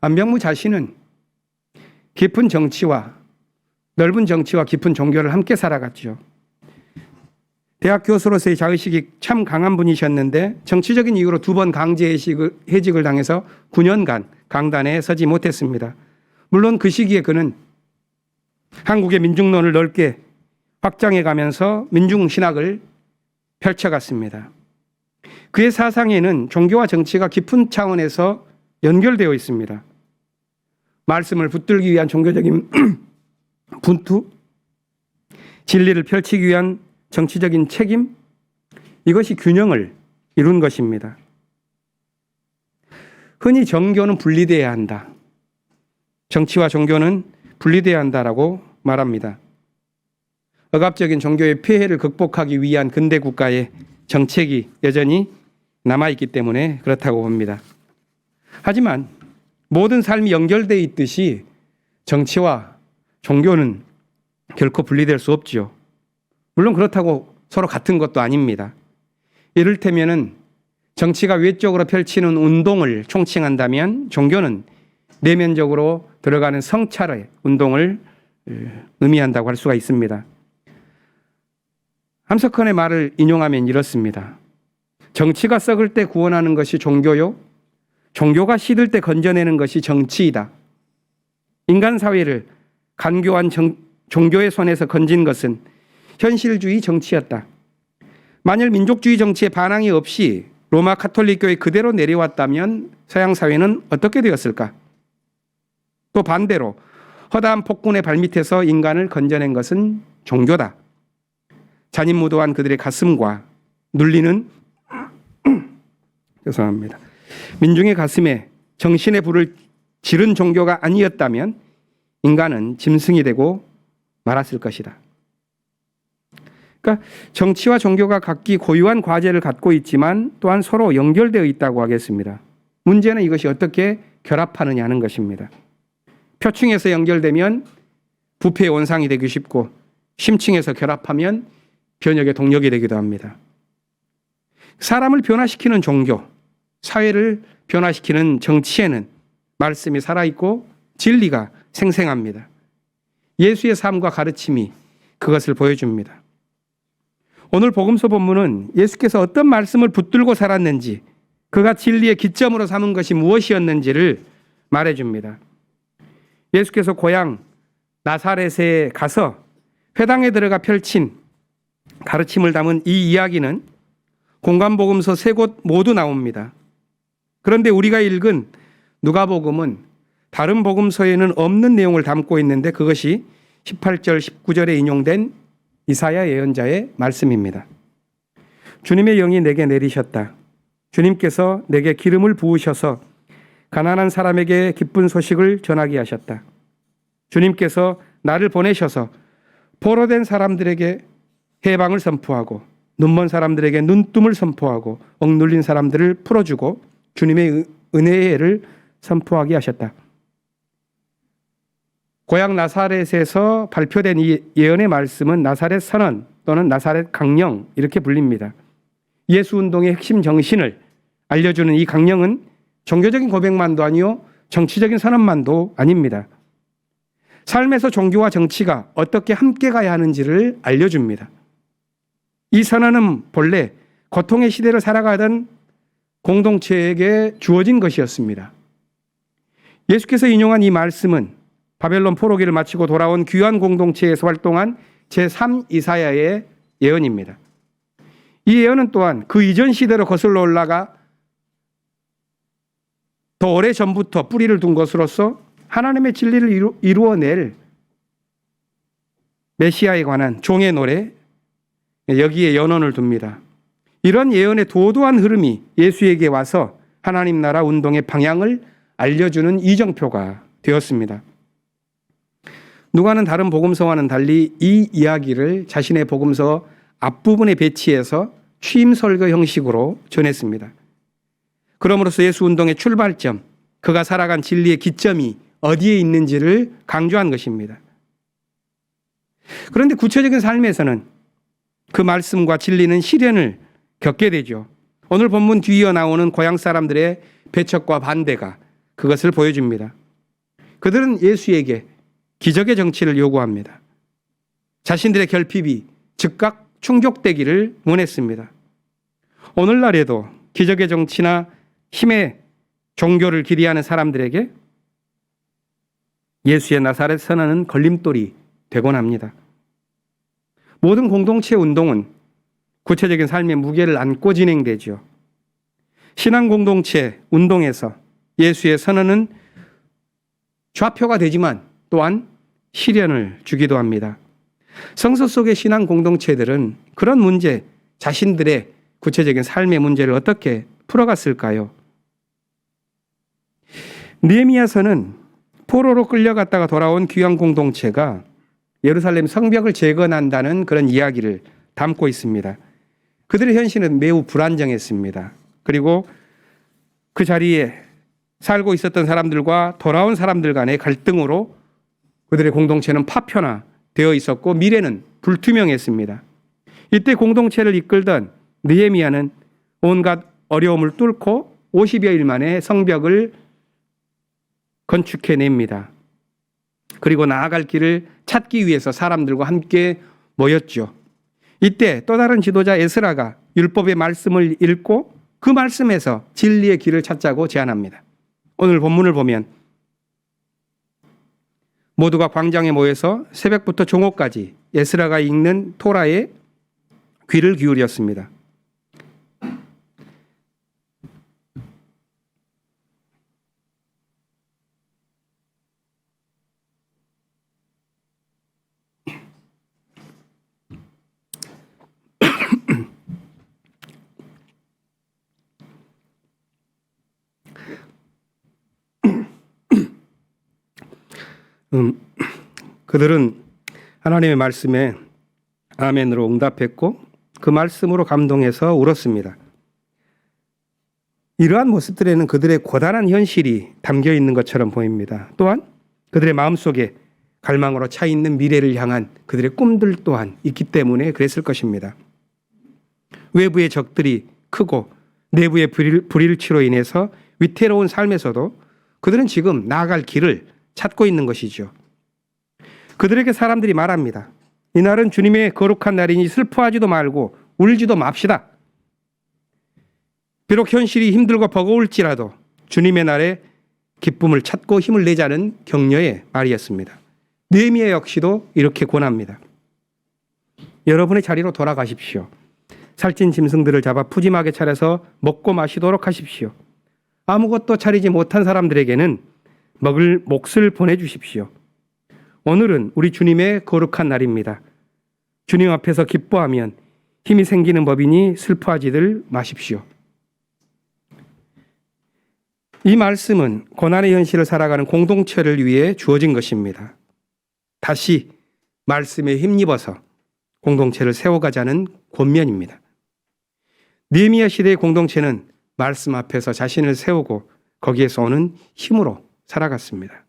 안병무 자신은 깊은 정치와 넓은 정치와 깊은 종교를 함께 살아갔죠. 대학 교수로서의 자의식이 참 강한 분이셨는데 정치적인 이유로 2번 강제 해직을 당해서 9년간 강단에 서지 못했습니다. 물론 그 시기에 그는 한국의 민중론을 넓게 확장해 가면서 민중신학을 펼쳐갔습니다. 그의 사상에는 종교와 정치가 깊은 차원에서 연결되어 있습니다. 말씀을 붙들기 위한 종교적인 분투, 진리를 펼치기 위한 정치적인 책임, 이것이 균형을 이룬 것입니다. 흔히 정교는 분리되어야 한다. 정치와 종교는 분리되어야 한다라고 말합니다. 억압적인 종교의 폐해를 극복하기 위한 근대 국가의 정책이 여전히 남아있기 때문에 그렇다고 봅니다. 하지만 모든 삶이 연결되어 있듯이 정치와 종교는 결코 분리될 수 없지요. 물론 그렇다고 서로 같은 것도 아닙니다. 이를테면은 정치가 외적으로 펼치는 운동을 총칭한다면 종교는 내면적으로 들어가는 성찰의 운동을 의미한다고 할 수가 있습니다. 함석헌의 말을 인용하면 이렇습니다. 정치가 썩을 때 구원하는 것이 종교요, 종교가 시들 때 건져내는 것이 정치이다. 인간 사회를 간교한 종교의 손에서 건진 것은 현실주의 정치였다. 만일 민족주의 정치에 반항이 없이 로마 카톨릭 교회 그대로 내려왔다면 서양 사회는 어떻게 되었을까? 또 반대로 허다한 폭군의 발밑에서 인간을 건져낸 것은 종교다. 잔인무도한 그들의 가슴과 눌리는 죄송합니다. 민중의 가슴에 정신의 불을 지른 종교가 아니었다면 인간은 짐승이 되고 말았을 것이다. 그러니까 정치와 종교가 각기 고유한 과제를 갖고 있지만 또한 서로 연결되어 있다고 하겠습니다. 문제는 이것이 어떻게 결합하느냐는 것입니다. 표층에서 연결되면 부패의 원상이 되기 쉽고 심층에서 결합하면 변혁의 동력이 되기도 합니다. 사람을 변화시키는 종교, 사회를 변화시키는 정치에는 말씀이 살아있고 진리가 생생합니다. 예수의 삶과 가르침이 그것을 보여줍니다. 오늘 복음서 본문은 예수께서 어떤 말씀을 붙들고 살았는지, 그가 진리의 기점으로 삼은 것이 무엇이었는지를 말해줍니다. 예수께서 고향 나사렛에 가서 회당에 들어가 펼친 가르침을 담은 이 이야기는 공관복음서 3곳 모두 나옵니다. 그런데 우리가 읽은 누가복음은 다른 복음서에는 없는 내용을 담고 있는데 그것이 18절 19절에 인용된 이사야 예언자의 말씀입니다. 주님의 영이 내게 내리셨다. 주님께서 내게 기름을 부으셔서 가난한 사람에게 기쁜 소식을 전하게 하셨다. 주님께서 나를 보내셔서 포로된 사람들에게 해방을 선포하고 눈먼 사람들에게 눈뜸을 선포하고 억눌린 사람들을 풀어주고 주님의 은혜의 해를 선포하게 하셨다. 고향 나사렛에서 발표된 이 예언의 말씀은 나사렛 선언 또는 나사렛 강령 이렇게 불립니다. 예수 운동의 핵심 정신을 알려주는 이 강령은 종교적인 고백만도 아니요 정치적인 선언만도 아닙니다. 삶에서 종교와 정치가 어떻게 함께 가야 하는지를 알려줍니다. 이 선언은 본래 고통의 시대를 살아가던 공동체에게 주어진 것이었습니다. 예수께서 인용한 이 말씀은 바벨론 포로기를 마치고 돌아온 귀환 공동체에서 활동한 제3 이사야의 예언입니다. 이 예언은 또한 그 이전 시대로 거슬러 올라가 더 오래전부터 뿌리를 둔 것으로서 하나님의 진리를 이루어낼 메시아에 관한 종의 노래, 여기에 연원을 둡니다. 이런 예언의 도도한 흐름이 예수에게 와서 하나님 나라 운동의 방향을 알려주는 이정표가 되었습니다. 누가는 다른 복음서와는 달리 이 이야기를 자신의 복음서 앞부분에 배치해서 취임 설교 형식으로 전했습니다. 그러므로서 예수 운동의 출발점, 그가 살아간 진리의 기점이 어디에 있는지를 강조한 것입니다. 그런데 구체적인 삶에서는 그 말씀과 진리는 시련을 겪게 되죠. 오늘 본문 뒤이어 나오는 고향 사람들의 배척과 반대가 그것을 보여줍니다. 그들은 예수에게 기적의 정치를 요구합니다. 자신들의 결핍이 즉각 충족되기를 원했습니다. 오늘날에도 기적의 정치나 힘의 종교를 기대하는 사람들에게 예수의 나사렛 선언은 걸림돌이 되곤 합니다. 모든 공동체 운동은 구체적인 삶의 무게를 안고 진행되죠. 신앙 공동체 운동에서 예수의 선언은 좌표가 되지만 또한 시련을 주기도 합니다. 성서 속의 신앙 공동체들은 그런 문제, 자신들의 구체적인 삶의 문제를 어떻게 풀어갔을까요? 느헤미야서는 포로로 끌려갔다가 돌아온 귀환 공동체가 예루살렘 성벽을 재건한다는 그런 이야기를 담고 있습니다. 그들의 현실은 매우 불안정했습니다. 그리고 그 자리에 살고 있었던 사람들과 돌아온 사람들 간의 갈등으로 그들의 공동체는 파편화되어 있었고 미래는 불투명했습니다. 이때 공동체를 이끌던 느헤미야는 온갖 어려움을 뚫고 50여일 만에 성벽을 건축해냅니다. 그리고 나아갈 길을 찾기 위해서 사람들과 함께 모였죠. 이때 또 다른 지도자 에스라가 율법의 말씀을 읽고 그 말씀에서 진리의 길을 찾자고 제안합니다. 오늘 본문을 보면 모두가 광장에 모여서 새벽부터 종호까지 에스라가 읽는 토라에 귀를 기울였습니다. 그들은 하나님의 말씀에 아멘으로 응답했고 그 말씀으로 감동해서 울었습니다. 이러한 모습들에는 그들의 고단한 현실이 담겨 있는 것처럼 보입니다. 또한 그들의 마음속에 갈망으로 차 있는 미래를 향한 그들의 꿈들 또한 있기 때문에 그랬을 것입니다. 외부의 적들이 크고 내부의 불일치로 인해서 위태로운 삶에서도 그들은 지금 나아갈 길을 찾고 있는 것이죠. 그들에게 사람들이 말합니다. 이날은 주님의 거룩한 날이니 슬퍼하지도 말고 울지도 맙시다. 비록 현실이 힘들고 버거울지라도 주님의 날에 기쁨을 찾고 힘을 내자는 격려의 말이었습니다. 느헤미야 역시도 이렇게 권합니다. 여러분의 자리로 돌아가십시오. 살찐 짐승들을 잡아 푸짐하게 차려서 먹고 마시도록 하십시오. 아무것도 차리지 못한 사람들에게는 먹을 몫을 보내주십시오. 오늘은 우리 주님의 거룩한 날입니다. 주님 앞에서 기뻐하면 힘이 생기는 법이니 슬퍼하지들 마십시오. 이 말씀은 고난의 현실을 살아가는 공동체를 위해 주어진 것입니다. 다시 말씀에 힘입어서 공동체를 세워가자는 권면입니다. 느헤미야 시대의 공동체는 말씀 앞에서 자신을 세우고 거기에서 오는 힘으로 살아갔습니다.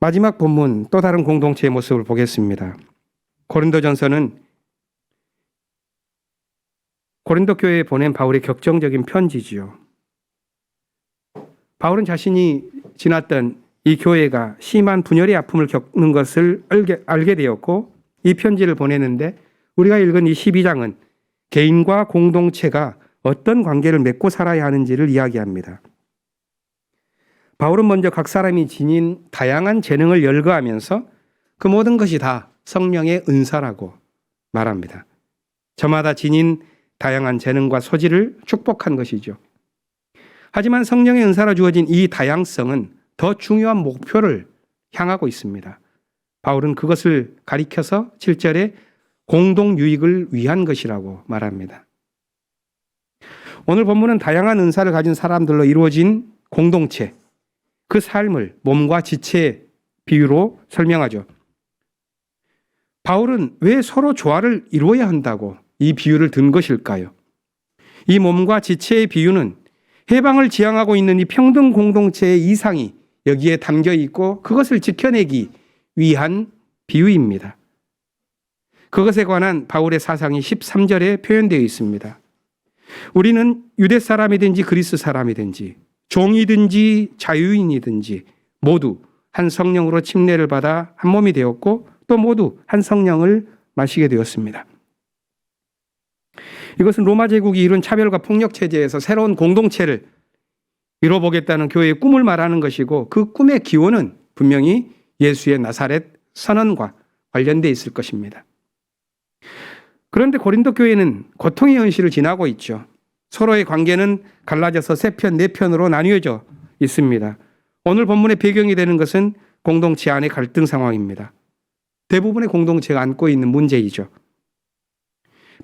마지막 본문 또 다른 공동체의 모습을 보겠습니다. 고린도전서는 고린도 교회에 보낸 바울의 격정적인 편지지요. 바울은 자신이 지났던 이 교회가 심한 분열의 아픔을 겪는 것을 알게 되었고 이 편지를 보내는데 우리가 읽은 이 12장은 개인과 공동체가 어떤 관계를 맺고 살아야 하는지를 이야기합니다. 바울은 먼저 각 사람이 지닌 다양한 재능을 열거하면서 그 모든 것이 다 성령의 은사라고 말합니다. 저마다 지닌 다양한 재능과 소질을 축복한 것이죠. 하지만 성령의 은사로 주어진 이 다양성은 더 중요한 목표를 향하고 있습니다. 바울은 그것을 가리켜서 7절에 공동 유익을 위한 것이라고 말합니다. 오늘 본문은 다양한 은사를 가진 사람들로 이루어진 공동체, 그 삶을 몸과 지체의 비유로 설명하죠. 바울은 왜 서로 조화를 이루어야 한다고 이 비유를 든 것일까요? 이 몸과 지체의 비유는 해방을 지향하고 있는 이 평등 공동체의 이상이 여기에 담겨 있고 그것을 지켜내기 위한 비유입니다. 그것에 관한 바울의 사상이 13절에 표현되어 있습니다. 우리는 유대 사람이든지 그리스 사람이든지 종이든지 자유인이든지 모두 한 성령으로 침례를 받아 한 몸이 되었고 또 모두 한 성령을 마시게 되었습니다. 이것은 로마 제국이 이룬 차별과 폭력 체제에서 새로운 공동체를 이뤄보겠다는 교회의 꿈을 말하는 것이고 그 꿈의 기원은 분명히 예수의 나사렛 선언과 관련되어 있을 것입니다. 그런데 고린도 교회는 고통의 현실을 지나고 있죠. 서로의 관계는 갈라져서 3편, 4편으로 나뉘어져 있습니다. 오늘 본문의 배경이 되는 것은 공동체 안의 갈등 상황입니다. 대부분의 공동체가 안고 있는 문제이죠.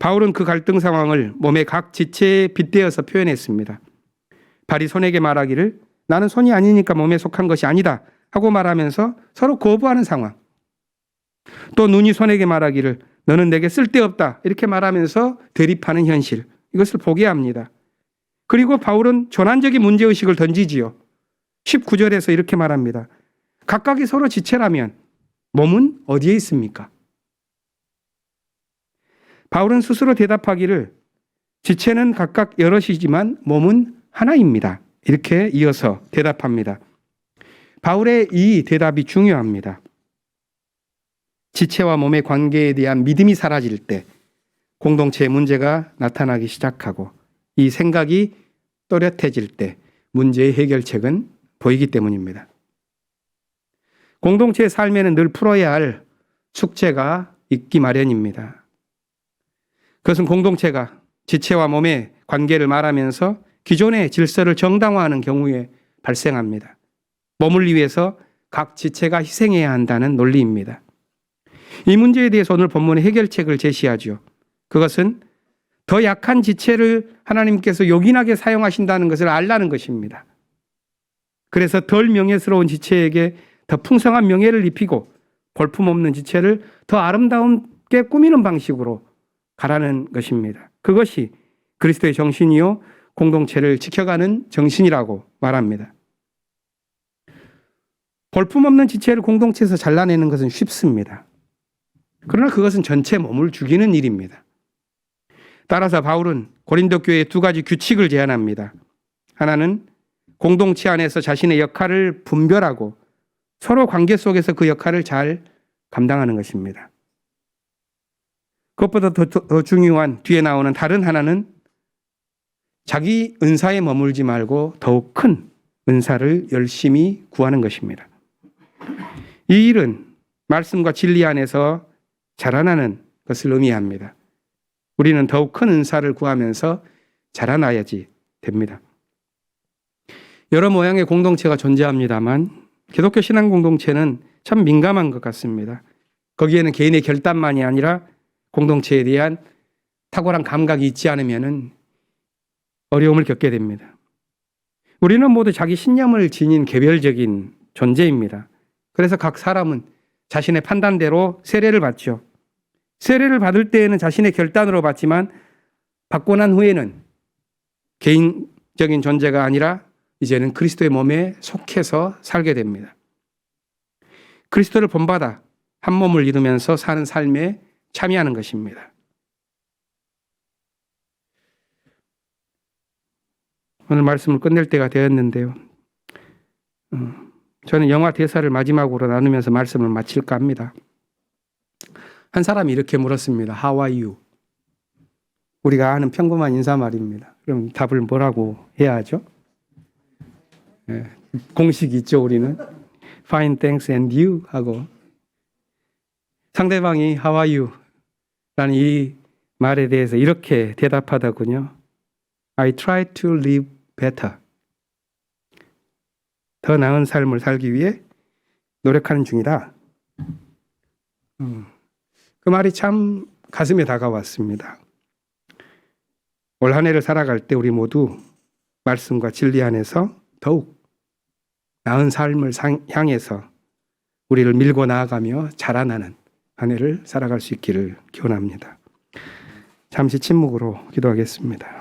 바울은 그 갈등 상황을 몸의 각 지체에 빗대어서 표현했습니다. 발이 손에게 말하기를 나는 손이 아니니까 몸에 속한 것이 아니다 하고 말하면서 서로 거부하는 상황. 또 눈이 손에게 말하기를 너는 내게 쓸데없다 이렇게 말하면서 대립하는 현실. 이것을 보게 합니다. 그리고 바울은 전환적인 문제의식을 던지지요. 19절에서 이렇게 말합니다. 각각이 서로 지체라면 몸은 어디에 있습니까? 바울은 스스로 대답하기를 지체는 각각 여럿이지만 몸은 하나입니다. 이렇게 이어서 대답합니다. 바울의 이 대답이 중요합니다. 지체와 몸의 관계에 대한 믿음이 사라질 때 공동체의 문제가 나타나기 시작하고 이 생각이 또렷해질 때 문제의 해결책은 보이기 때문입니다. 공동체의 삶에는 늘 풀어야 할 숙제가 있기 마련입니다. 그것은 공동체가 지체와 몸의 관계를 말하면서 기존의 질서를 정당화하는 경우에 발생합니다. 몸을 위해서 각 지체가 희생해야 한다는 논리입니다. 이 문제에 대해서 오늘 본문의 해결책을 제시하죠. 그것은 더 약한 지체를 하나님께서 요긴하게 사용하신다는 것을 알라는 것입니다. 그래서 덜 명예스러운 지체에게 더 풍성한 명예를 입히고 볼품없는 지체를 더 아름답게 꾸미는 방식으로 가라는 것입니다. 그것이 그리스도의 정신이요 공동체를 지켜가는 정신이라고 말합니다. 볼품없는 지체를 공동체에서 잘라내는 것은 쉽습니다. 그러나 그것은 전체 몸을 죽이는 일입니다. 따라서 바울은 고린도 교회에 두 가지 규칙을 제안합니다. 하나는 공동체 안에서 자신의 역할을 분별하고 서로 관계 속에서 그 역할을 잘 감당하는 것입니다. 그것보다 더 중요한 뒤에 나오는 다른 하나는 자기 은사에 머물지 말고 더욱 큰 은사를 열심히 구하는 것입니다. 이 일은 말씀과 진리 안에서 자라나는 것을 의미합니다. 우리는 더욱 큰 은사를 구하면서 자라나야지 됩니다. 여러 모양의 공동체가 존재합니다만 기독교 신앙 공동체는 참 민감한 것 같습니다. 거기에는 개인의 결단만이 아니라 공동체에 대한 탁월한 감각이 있지 않으면 어려움을 겪게 됩니다. 우리는 모두 자기 신념을 지닌 개별적인 존재입니다. 그래서 각 사람은 자신의 판단대로 세례를 받죠. 세례를 받을 때에는 자신의 결단으로 받지만 받고 난 후에는 개인적인 존재가 아니라 이제는 그리스도의 몸에 속해서 살게 됩니다. 그리스도를 본받아 한 몸을 이루면서 사는 삶에 참여하는 것입니다. 오늘 말씀을 끝낼 때가 되었는데요. 저는 영화 대사를 마지막으로 나누면서 말씀을 마칠까 합니다. 한 사람이 이렇게 물었습니다. How are you? 우리가 아는 평범한 인사말입니다. 그럼 답을 뭐라고 해야 하죠? 공식이 있죠, 우리는. Fine, thanks, and you? 하고 상대방이 How are you? 라는 이 말에 대해서 이렇게 대답하더군요. I try to live better. 더 나은 삶을 살기 위해 노력하는 중이다. 그 말이 참 가슴에 다가왔습니다. 올 한 해를 살아갈 때 우리 모두 말씀과 진리 안에서 더욱 나은 삶을 향해서 우리를 밀고 나아가며 자라나는 한 해를 살아갈 수 있기를 기원합니다. 잠시 침묵으로 기도하겠습니다.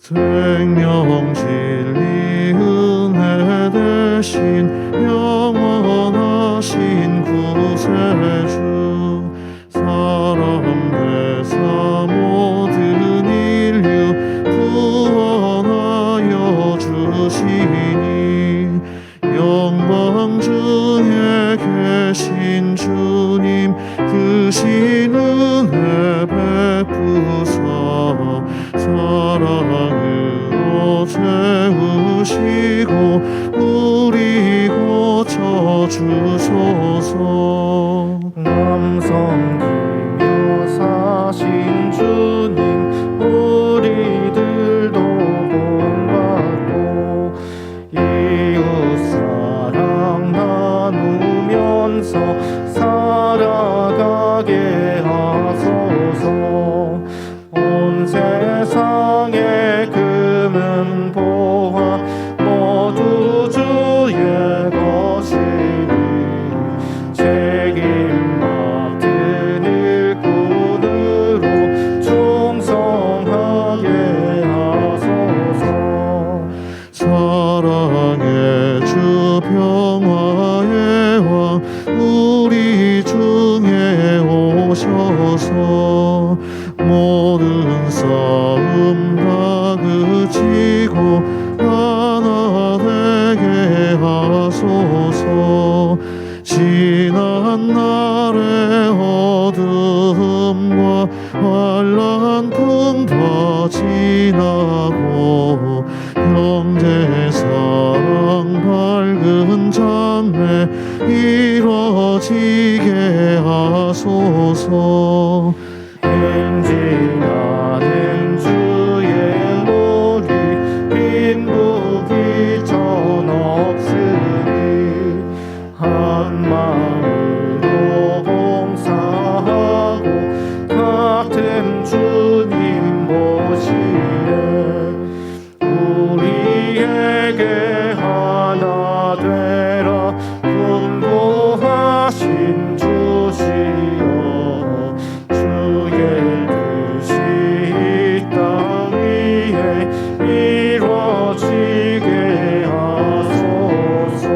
생명 진리 은혜 대신 영원하신 구세주 사랑 대사 모든 인류 구원하여 주시니 영광 중에 계신 주님 그 신 은혜 베푸사 사랑으로 채우시고 우리 고쳐주소서. 남성이며 사신 주님 우리들도 본받고 이웃사랑 나누면서 살아가게 하소서. 온 세상의 금은 보화 모두 주의 것이 오셔서 모든 싸움 다 그치고 하나 되게 하소서. 지난 날의 어둠과 환란 풍파 지나고 형제 사랑 밝은 장래 이루어지게 하소서. 행진하는 주의 머리 빈복이 전 없으니 한 마음으로 봉사하고 같은 주님 모시네. 우리에게 하나 되라 공고하신 주시여. 주의 뜻이 이 땅 위에 이루어지게 하소서.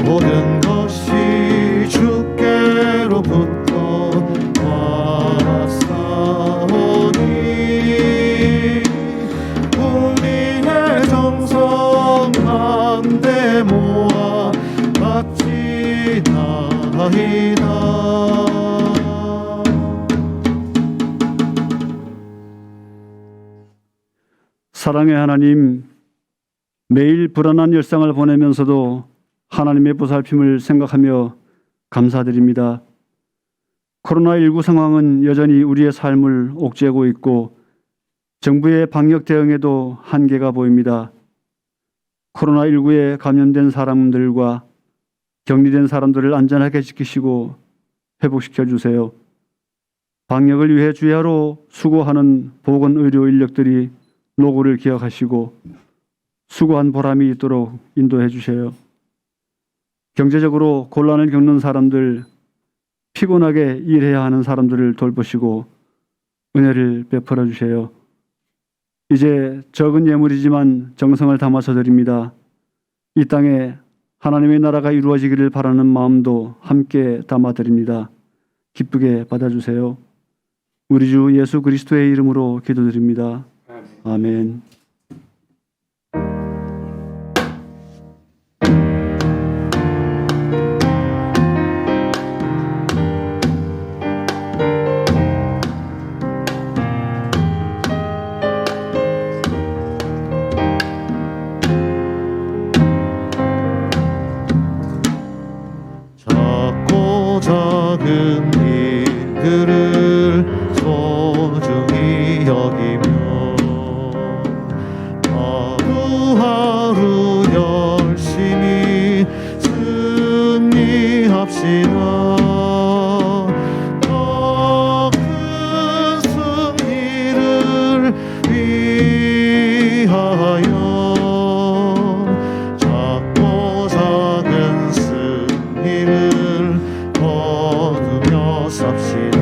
모든 것이 주께로부터 왔사오니 우리의 정성 한데 모아 바치나이다. 사랑의 하나님, 매일 불안한 일상을 보내면서도 하나님의 보살핌을 생각하며 감사드립니다. 코로나19 상황은 여전히 우리의 삶을 옥죄고 있고 정부의 방역 대응에도 한계가 보입니다. 코로나19에 감염된 사람들과 격리된 사람들을 안전하게 지키시고 회복시켜 주세요. 방역을 위해 주야로 수고하는 보건의료 인력들이 노고를 기억하시고 수고한 보람이 있도록 인도해 주세요. 경제적으로 곤란을 겪는 사람들, 피곤하게 일해야 하는 사람들을 돌보시고 은혜를 베풀어 주세요. 이제 적은 예물이지만 정성을 담아서 드립니다. 이 땅에 하나님의 나라가 이루어지기를 바라는 마음도 함께 담아 드립니다. 기쁘게 받아주세요. 우리 주 예수 그리스도의 이름으로 기도드립니다. 아멘. 작고 작은 일들을 소중히 여기며 하루하루 열심히 승리합시다. 더 큰 승리를 위하여 작고 작은 승리를 거두며 삽시다.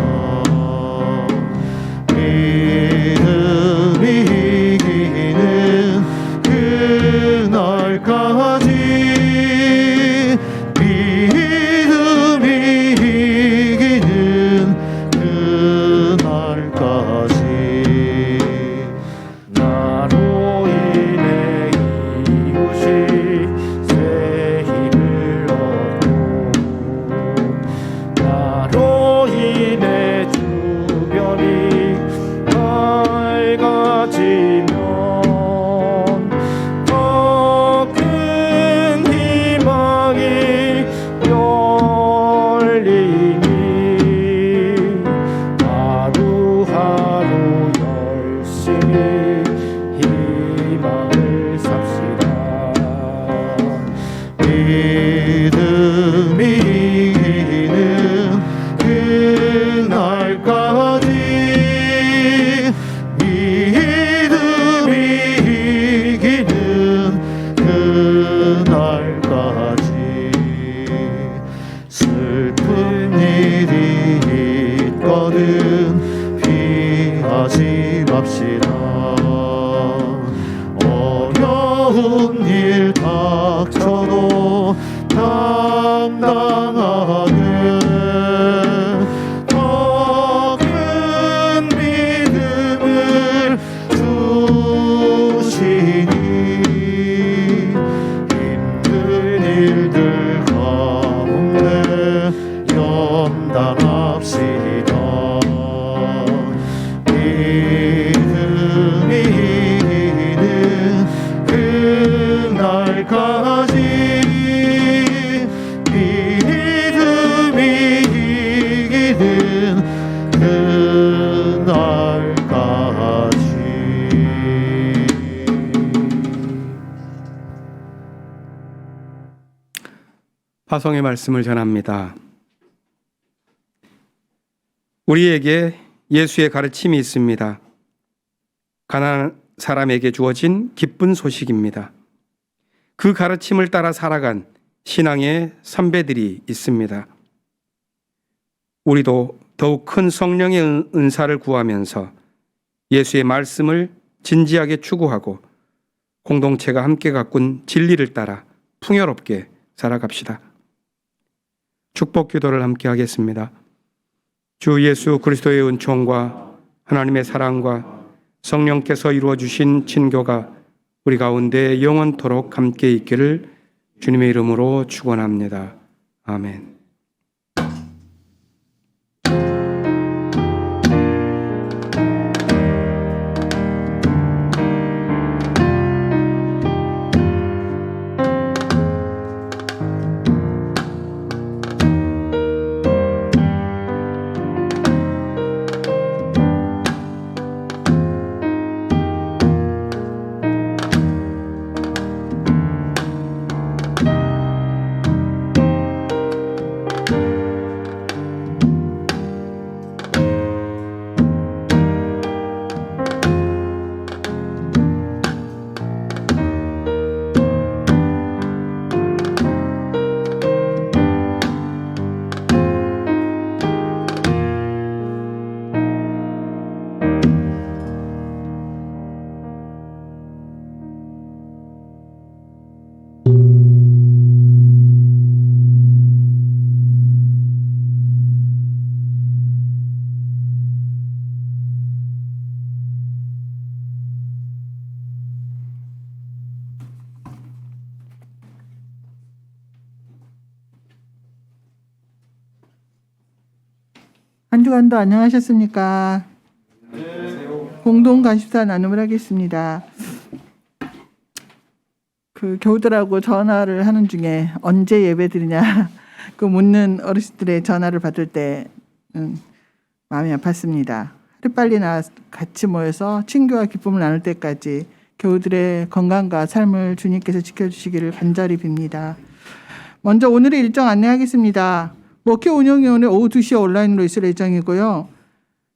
믿음이 이기는 그날까지 믿음이 믿음이 이기는 그날까지 믿음이 이기는 그날까지 슬픈 일이 있거든 피하지 맙시다. 어려운 일 닥쳐도 당당하게 더 큰 믿음을 주시니 힘든 일들 가운데 연단합시다. 믿음이 이기는 그날까지 믿음이 이기는 그날까지. 파송의 말씀을 전합니다. 우리에게 예수의 가르침이 있습니다. 가난한 사람에게 주어진 기쁜 소식입니다. 그 가르침을 따라 살아간 신앙의 선배들이 있습니다. 우리도 더욱 큰 성령의 은사를 구하면서 예수의 말씀을 진지하게 추구하고 공동체가 함께 가꾼 진리를 따라 풍요롭게 살아갑시다. 축복 기도를 함께 하겠습니다. 주 예수 그리스도의 은총과 하나님의 사랑과 성령께서 이루어 주신 친교가 우리 가운데 영원토록 함께 있기를 주님의 이름으로 축원합니다. 아멘. 한 주간도 안녕하셨습니까? 공동 간식사 나눔을 하겠습니다. 그 교우들하고 전화를 하는 중에 언제 예배 드리냐 그 묻는 어르신들의 전화를 받을 때 마음이 아팠습니다. 하루빨리 같이 모여서 친교와 기쁨을 나눌 때까지 교우들의 건강과 삶을 주님께서 지켜주시기를 간절히 빕니다. 먼저 오늘의 일정 안내하겠습니다. 목회 운영위원회 오후 2시에 온라인으로 있을 예정이고요.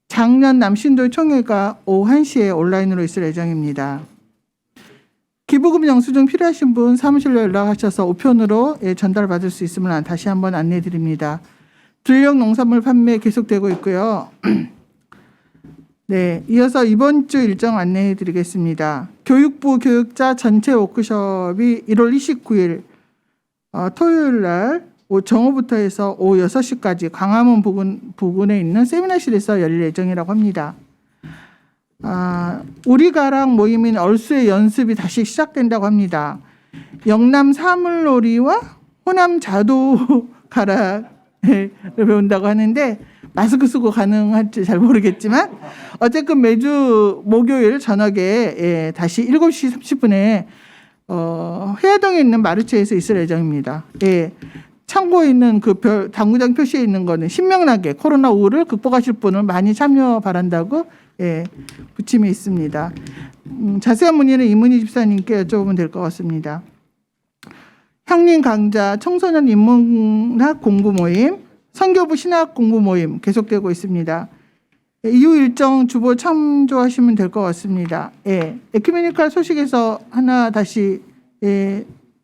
작년 남신도의 총회가 오후 1시에 온라인으로 있을 예정입니다. 기부금 영수증 필요하신 분 사무실로 연락하셔서 우편으로 전달받을 수 있음을 다시 한번 안내해 드립니다. 들녘 농산물 판매 계속되고 있고요. 네, 이어서 이번 주 일정 안내해 드리겠습니다. 교육부 교육자 전체 워크숍이 1월 29일 토요일 날 정오부터 해서 오후 6시까지 광화문 부근에 있는 세미나실에서 열릴 예정이라고 합니다. 우리 가락 모임인 얼수의 연습이 다시 시작된다고 합니다. 영남 사물놀이와 호남 자도 가락을 배운다고 하는데 마스크 쓰고 가능할지 잘 모르겠지만 어쨌든 매주 목요일 저녁에 다시 7시 30분에 회화동에 있는 마르체에서 있을 예정입니다. 참고에 있는 그 당구장 표시에 있는 거는 신명나게 코로나 우울을 극복하실 분을 많이 참여 바란다고 붙임이 있습니다. 자세한 문의는 이문희 집사님께 여쭤보면 될 것 같습니다. 향림 강좌 청소년 인문학 공부 모임, 선교부 신학 공부 모임 계속되고 있습니다. 이후 일정 주보 참조하시면 될 것 같습니다. 예, 에큐메니컬 소식에서 하나 다시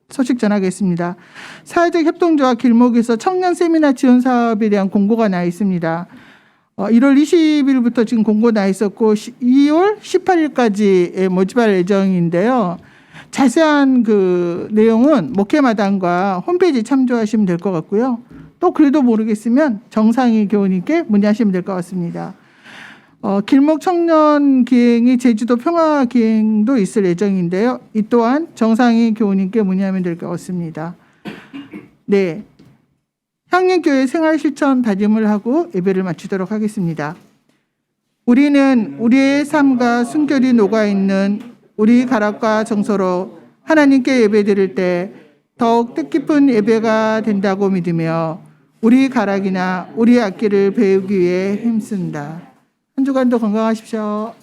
소식 전하겠습니다. 사회적 협동조합 길목에서 청년 세미나 지원 사업에 대한 공고가 나 있습니다. 1월 20일부터 지금 공고 나 있었고 2월 18일까지 모집할 예정인데요. 자세한 그 내용은 목회마당과 홈페이지 참조하시면 될 것 같고요. 또 그래도 모르겠으면 정상희 교우님께 문의하시면 될 것 같습니다. 길목 청년 기행이 제주도 평화 기행도 있을 예정인데요. 이 또한 정상희 교우님께 문의하면 될 것 같습니다. 네, 향림교회 생활실천 다짐을 하고 예배를 마치도록 하겠습니다. 우리는 우리의 삶과 순결이 녹아있는 우리 가락과 정서로 하나님께 예배드릴 때 더욱 뜻깊은 예배가 된다고 믿으며 우리 가락이나 우리 악기를 배우기 위해 힘쓴다. 한 주간도 건강하십시오.